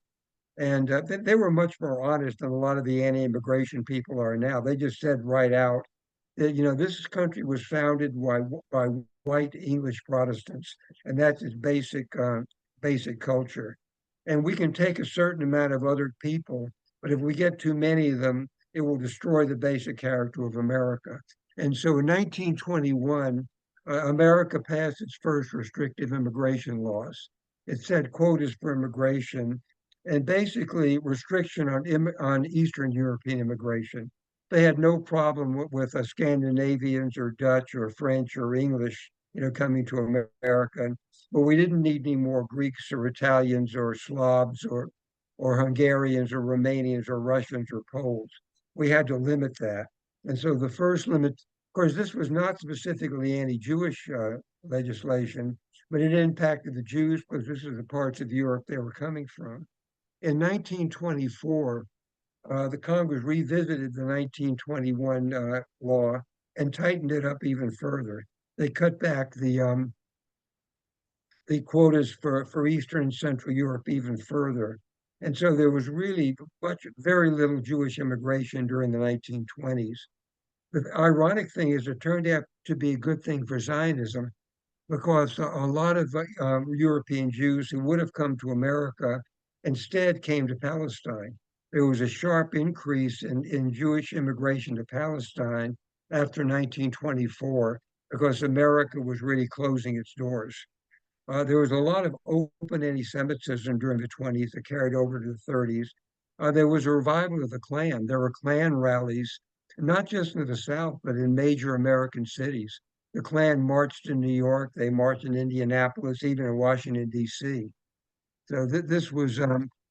And they were much more honest than a lot of the anti-immigration people are now. They just said right out that, this country was founded by white English Protestants, and that's its basic culture. And we can take a certain amount of other people, but if we get too many of them, it will destroy the basic character of America. And so in 1921, America passed its first restrictive immigration laws. It set quotas for immigration and basically restriction on Eastern European immigration. They had no problem with Scandinavians or Dutch or French or English, coming to America. But we didn't need any more Greeks or Italians or Slavs or Hungarians or Romanians or Russians or Poles. We had to limit that. And so the first limit, of course, this was not specifically anti-Jewish legislation, but it impacted the Jews because this is the parts of Europe they were coming from. In 1924, the Congress revisited the 1921 law and tightened it up even further. They cut back the quotas for Eastern and Central Europe even further. And so there was really very little Jewish immigration during the 1920s. The ironic thing is it turned out to be a good thing for Zionism because a lot of European Jews who would have come to America instead came to Palestine. There was a sharp increase in Jewish immigration to Palestine after 1924 because America was really closing its doors. There was a lot of open anti-Semitism during the 20s that carried over to the 30s. There was a revival of the Klan. There were Klan rallies, not just in the South, but in major American cities. The Klan marched in New York, they marched in Indianapolis, even in Washington, D.C. So this was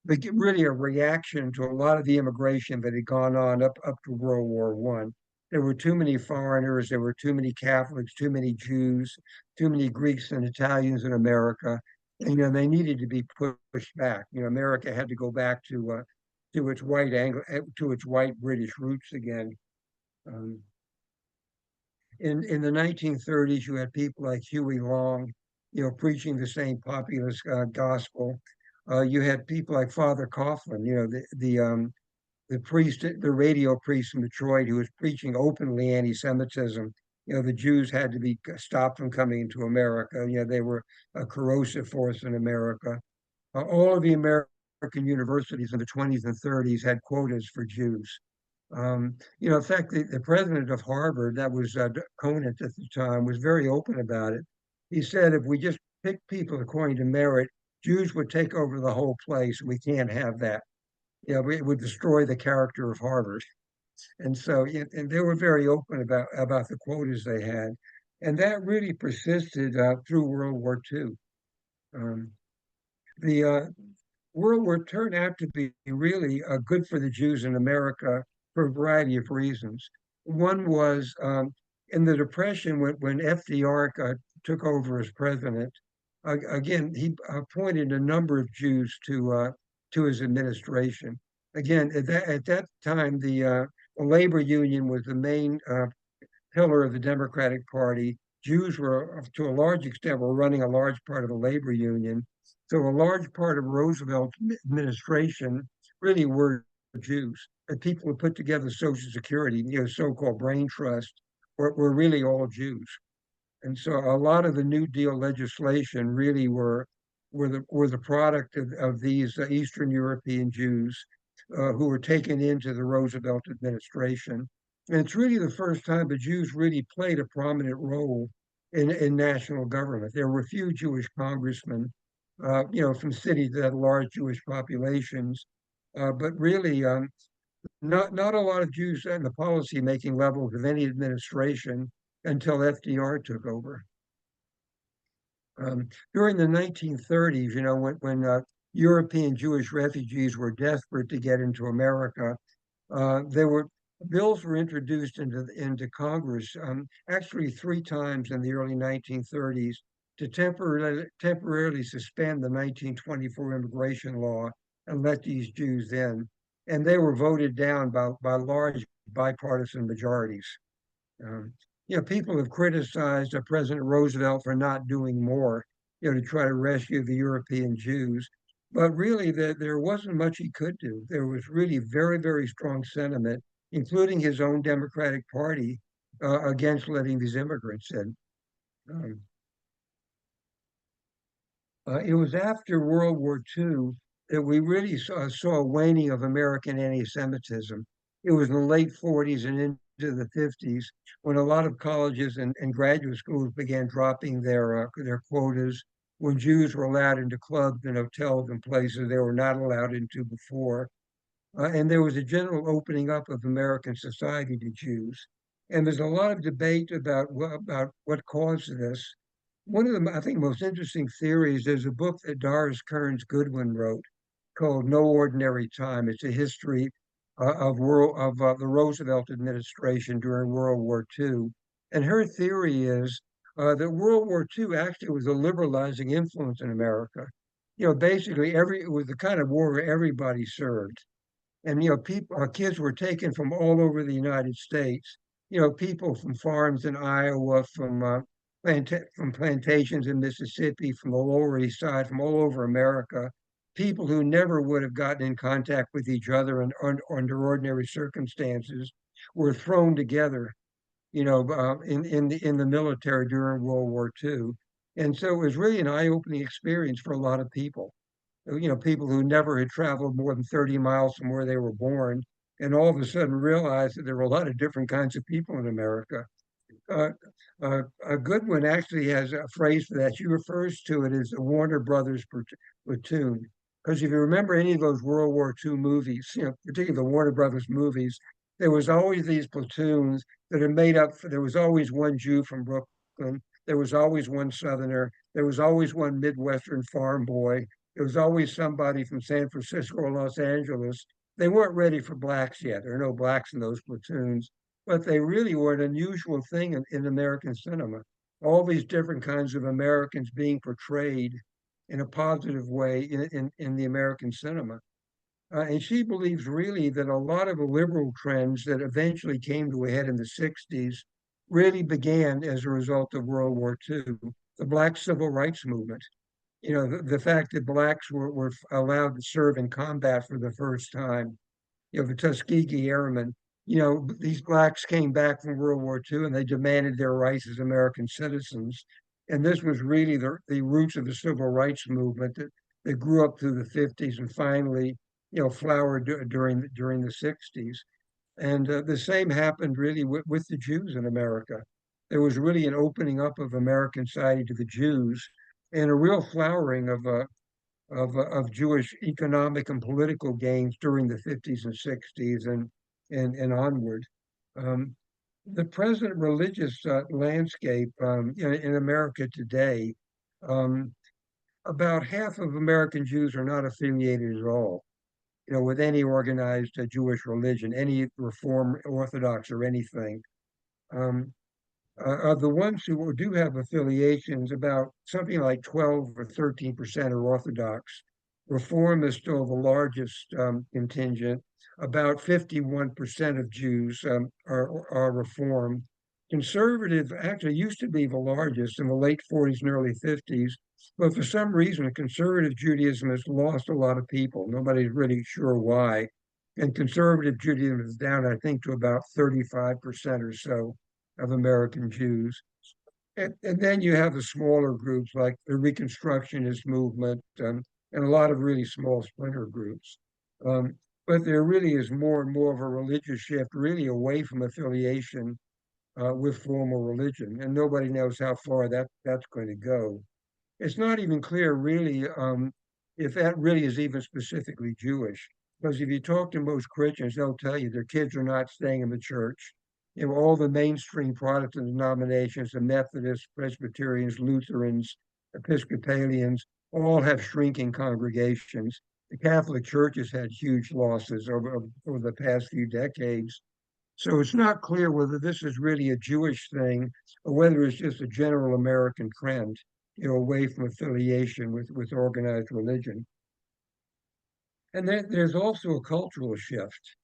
really a reaction to a lot of the immigration that had gone on up to World War One. There were too many foreigners, there were too many Catholics, too many Jews, too many Greeks and Italians in America. And, they needed to be pushed back. America had to go back to its white British roots again. Um, in the 1930s, you had people like Huey Long, preaching the same populist gospel. You had people like Father Coughlin, the priest, the radio priest from Detroit, who was preaching openly anti-Semitism. The Jews had to be stopped from coming into America. They were a corrosive force in America. All of the American universities in the 20s and 30s had quotas for Jews. In fact, the president of Harvard, that was Conant at the time, was very open about it. He said, if we just pick people according to merit, Jews would take over the whole place. We can't have that. it would destroy the character of Harvard. And so, and they were very open about the quotas they had, and that really persisted through World War II. Um, the World War turned out to be really good for the Jews in America for a variety of reasons. One was in the Depression when FDR took over as president. Again, he appointed a number of Jews to his administration. Again, at that time, the labor union was the main pillar of the Democratic Party. Jews were, to a large extent, were running a large part of the labor union. So a large part of Roosevelt's administration really were Jews. And people who put together Social Security, so-called brain trust, were really all Jews. And so a lot of the New Deal legislation really were the product of these Eastern European Jews who were taken into the Roosevelt administration. And it's really the first time the Jews really played a prominent role in national government. There were few Jewish congressmen, from cities that had large Jewish populations, but really not a lot of Jews in the policy-making levels of any administration until FDR took over. During the 1930s, when European Jewish refugees were desperate to get into America, there were bills were introduced into Congress actually three times in the early 1930s to temporarily suspend the 1924 immigration law and let these Jews in, and they were voted down by large bipartisan majorities. Um, People have criticized President Roosevelt for not doing more, to try to rescue the European Jews. But really, there wasn't much he could do. There was really very, very strong sentiment, including his own Democratic Party, against letting these immigrants in. Um, it was after World War II that we really saw a waning of American anti-Semitism. It was in the late 40s and into the 50s when a lot of colleges and graduate schools began dropping their quotas, when Jews were allowed into clubs and hotels and places they were not allowed into before. And there was a general opening up of American society to Jews. And there's a lot of debate about what caused this. One of the, I think, most interesting theories is a book that Doris Kearns Goodwin wrote called No Ordinary Time. It's a history of the Roosevelt administration during World War II. And her theory is that World War II actually was a liberalizing influence in America. Basically, it was the kind of war where everybody served. And our kids were taken from all over the United States. People from farms in Iowa, from plantations in Mississippi, from the Lower East Side, from all over America. People who never would have gotten in contact with each other under ordinary circumstances were thrown together, in the military during World War II. And so it was really an eye-opening experience for a lot of people. People who never had traveled more than 30 miles from where they were born, and all of a sudden realized that there were a lot of different kinds of people in America. Uh, a Goodwin actually has a phrase for that. She refers to it as the Warner Brothers platoon. Because if you remember any of those World War II movies, particularly the Warner Brothers movies, there was always these platoons that are made up for, there was always one Jew from Brooklyn, there was always one Southerner, there was always one Midwestern farm boy, there was always somebody from San Francisco or Los Angeles. They weren't ready for blacks yet. There are no blacks in those platoons, but they really were an unusual thing in American cinema. All these different kinds of Americans being portrayed in a positive way in the American cinema. And she believes really that a lot of the liberal trends that eventually came to a head in the 60s really began as a result of World War II, the Black Civil Rights Movement. The fact that blacks were allowed to serve in combat for the first time, the Tuskegee Airmen. These blacks came back from World War II and they demanded their rights as American citizens. And this was really the roots of the civil rights movement that grew up through the 50s and finally, flowered during the 60s. And the same happened really with the Jews in America. There was really an opening up of American society to the Jews and a real flowering of Jewish economic and political gains during the 50s and 60s and onward. Um, the present religious landscape in America today, um, about half of American Jews are not affiliated at all, with any organized Jewish religion, any Reform, Orthodox, or anything. Um, of the ones who do have affiliations, about something like 12 or 13% are Orthodox. Reform is still the largest contingent. About 51% of Jews are Reform. Conservative actually used to be the largest in the late 40s and early 50s, but for some reason, conservative Judaism has lost a lot of people. Nobody's really sure why. And conservative Judaism is down, I think, to about 35% or so of American Jews. And then you have the smaller groups like the Reconstructionist movement and a lot of really small splinter groups. Um, but there really is more and more of a religious shift, really away from affiliation with formal religion, and nobody knows how far that's going to go. It's not even clear, really, if that really is even specifically Jewish. Because if you talk to most Christians, they'll tell you their kids are not staying in the church. All the mainstream Protestant denominations, the Methodists, Presbyterians, Lutherans, Episcopalians, all have shrinking congregations. The Catholic Church has had huge losses over the past few decades. So it's not clear whether this is really a Jewish thing or whether it's just a general American trend, away from affiliation with organized religion. And then there's also a cultural shift.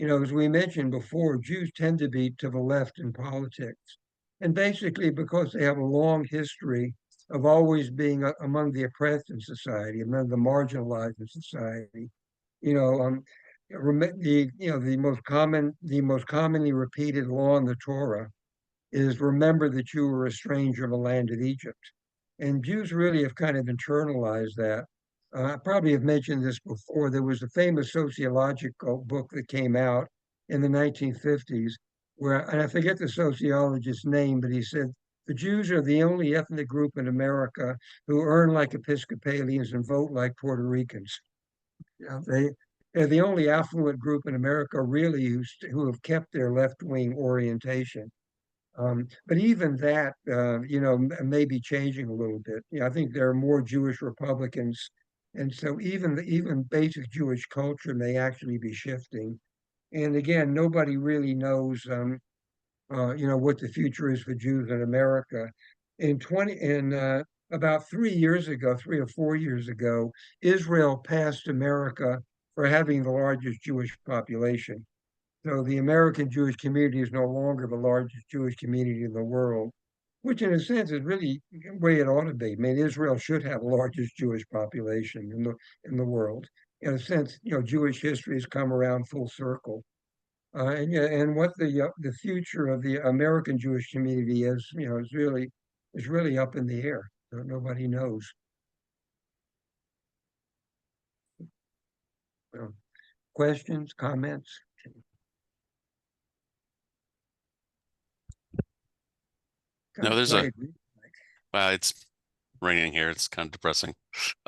As we mentioned before, Jews tend to be to the left in politics. And basically because they have a long history of always being among the oppressed in society, among the marginalized in society. You know, the most commonly repeated law in the Torah is remember that you were a stranger in the land of Egypt. And Jews really have kind of internalized that. I probably have mentioned this before. There was a famous sociological book that came out in the 1950s, and I forget the sociologist's name, but he said the Jews are the only ethnic group in America who earn like Episcopalians and vote like Puerto Ricans. They're the only affluent group in America, really, who have kept their left-wing orientation. But even that, may be changing a little bit. I think there are more Jewish Republicans, and so even basic Jewish culture may actually be shifting. And again, nobody really knows, what the future is for Jews in America. In about 3 years ago, 3 or 4 years ago, Israel passed America for having the largest Jewish population. So the American Jewish community is no longer the largest Jewish community in the world, which in a sense is really the way it ought to be. I mean, Israel should have the largest Jewish population in the world. In a sense, Jewish history has come around full circle. And what the future of the American Jewish community is really up in the air. Nobody knows. Questions, comments? No, Kind of there's a quiet. it's raining here. It's kind of depressing.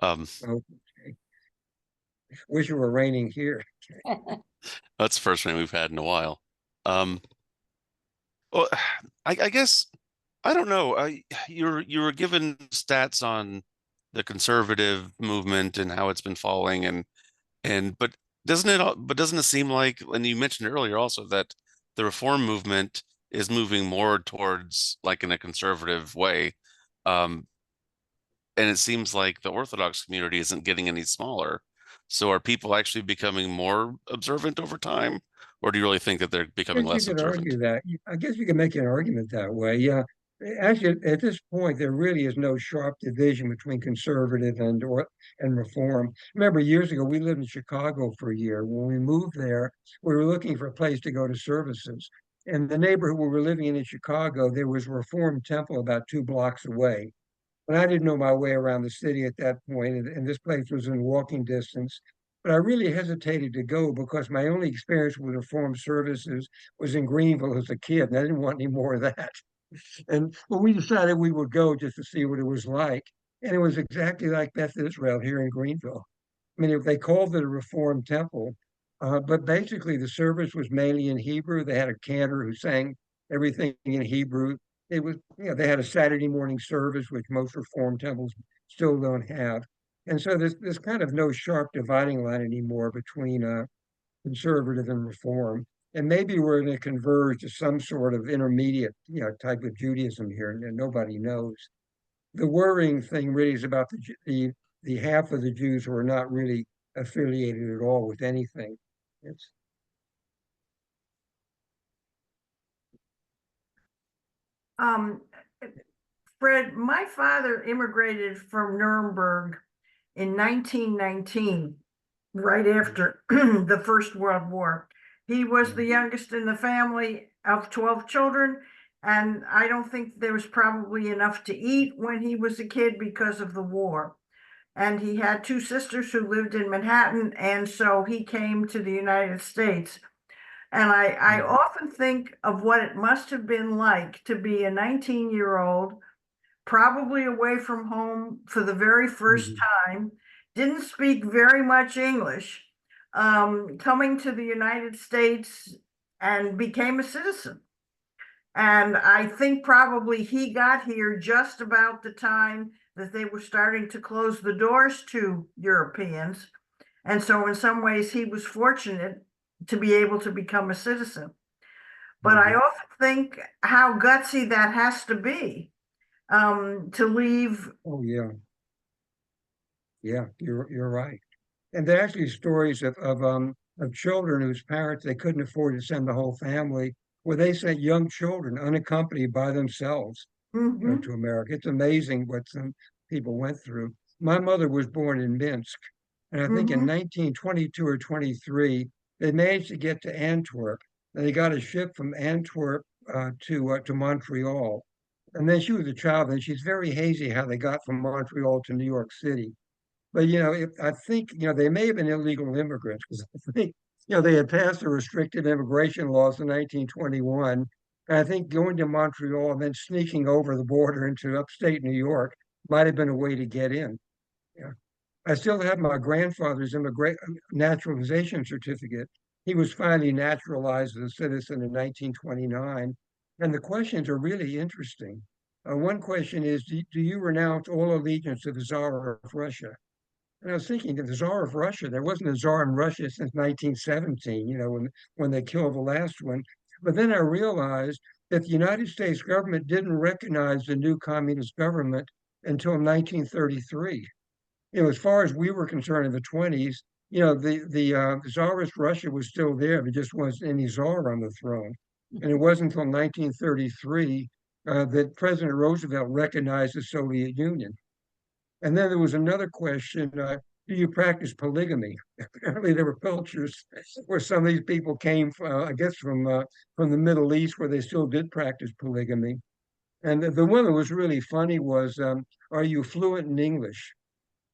Um, Okay. Wish it were raining here. that's the first rain we've had in a while. Um, well, I guess I don't know. You were given stats on the conservative movement and how it's been falling, but doesn't it seem like, and you mentioned earlier also that the reform movement is moving more towards like in a conservative way. Um, and it seems like the Orthodox community isn't getting any smaller. So are people actually becoming more observant over time, or do you really think that they're I becoming guess you less could argue observant? that. I guess you can make an argument that way. Yeah. Actually, at this point, there really is no sharp division between conservative and reform. Remember, years ago, we lived in Chicago for a year. When we moved there, we were looking for a place to go to services. And the neighborhood we were living in Chicago, there was a Reformed temple about 2 blocks away. And I didn't know my way around the city at that point, and this place was in walking distance. But I really hesitated to go because my only experience with Reformed services was in Greenville as a kid, and I didn't want any more of that. And but we decided we would go just to see what it was like. And it was exactly like Beth Israel here in Greenville. I mean, they called it a Reformed temple, but basically the service was mainly in Hebrew. They had a cantor who sang everything in Hebrew. It was, they had a Saturday morning service, which most Reformed temples still don't have. And so there's kind of no sharp dividing line anymore between conservative and reform. And maybe we're going to converge to some sort of intermediate, type of Judaism here, and nobody knows. The worrying thing really is about the half of the Jews who are not really affiliated at all with anything. It's Um, Fred, my father immigrated from Nuremberg in 1919, right after the First World War. He was the youngest in the family of 12 children, and I don't think there was probably enough to eat when he was a kid because of the war. And he had two sisters who lived in Manhattan, and so he came to the United States. And I often think of what it must have been like to be a 19-year-old, probably away from home for the very first time, didn't speak very much English, coming to the United States and became a citizen. And I think probably he got here just about the time that they were starting to close the doors to Europeans. And so in some ways he was fortunate to be able to become a citizen. But I often think how gutsy that has to be, to leave. Oh yeah, you're right. And there are actually stories of children whose parents they couldn't afford to send the whole family, where they sent young children unaccompanied by themselves, to America. It's amazing what some people went through. My mother was born in Minsk, and I think in 1922 or 23, they managed to get to Antwerp, and they got a ship from Antwerp to Montreal. And then she was a child, and she's very hazy how they got from Montreal to New York City. But I think they may have been illegal immigrants because I think they had passed the restrictive immigration laws in 1921. And I think going to Montreal and then sneaking over the border into upstate New York might have been a way to get in. Yeah. I still have my grandfather's immigrant naturalization certificate. He was finally naturalized as a citizen in 1929. And the questions are really interesting. One question is, do you renounce all allegiance to the Tsar of Russia? And I was thinking of the Tsar of Russia. There wasn't a Tsar in Russia since 1917, when they killed the last one. But then I realized that the United States government didn't recognize the new communist government until 1933. As far as we were concerned in the 20s, the Tsarist Russia was still there. There just wasn't any Tsar on the throne. And it wasn't until 1933 that President Roosevelt recognized the Soviet Union. And then there was another question, do you practice polygamy? Apparently there were cultures where some of these people came, I guess, from the Middle East where they still did practice polygamy. And the one that was really funny was, are you fluent in English?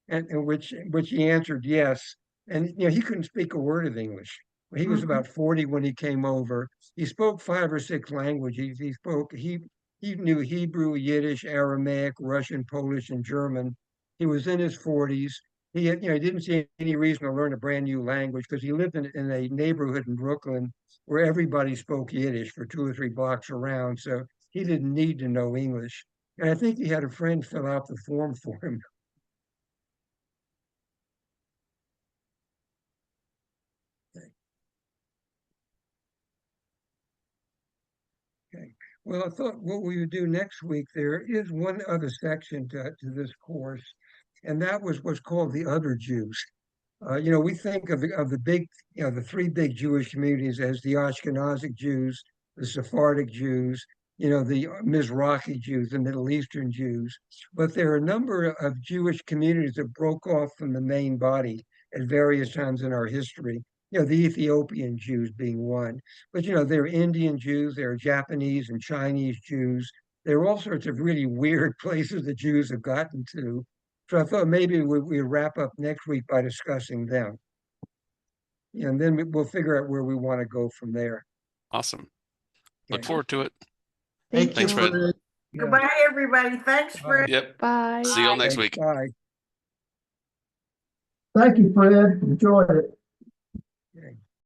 And which he answered yes. And he couldn't speak a word of English. He was about 40 when he came over. He spoke 5 or 6 languages. He knew Hebrew, Yiddish, Aramaic, Russian, Polish, and German. He was in his 40s. He didn't see any reason to learn a brand new language because he lived in a neighborhood in Brooklyn where everybody spoke Yiddish for 2 or 3 blocks around. So he didn't need to know English. And I think he had a friend fill out the form for him. Okay. Well, I thought what we would do next week, there is one other section to this course, and that was what's called the other Jews. We think of the big, the 3 big Jewish communities as the Ashkenazic Jews, the Sephardic Jews, the Mizrahi Jews, the Middle Eastern Jews. But there are a number of Jewish communities that broke off from the main body at various times in our history. The Ethiopian Jews being one. But, there are Indian Jews, there are Japanese and Chinese Jews. There are all sorts of really weird places the Jews have gotten to. So I thought maybe we wrap up next week by discussing them. And then we'll figure out where we want to go from there. Awesome. Look Okay. forward to it. Thank Thanks, you, Fred. Fred. Yeah. Goodbye, everybody. Thanks, Bye. Fred. Yep. Bye. See you all next Okay, week. bye. Thank you, Fred. Enjoyed it. Okay.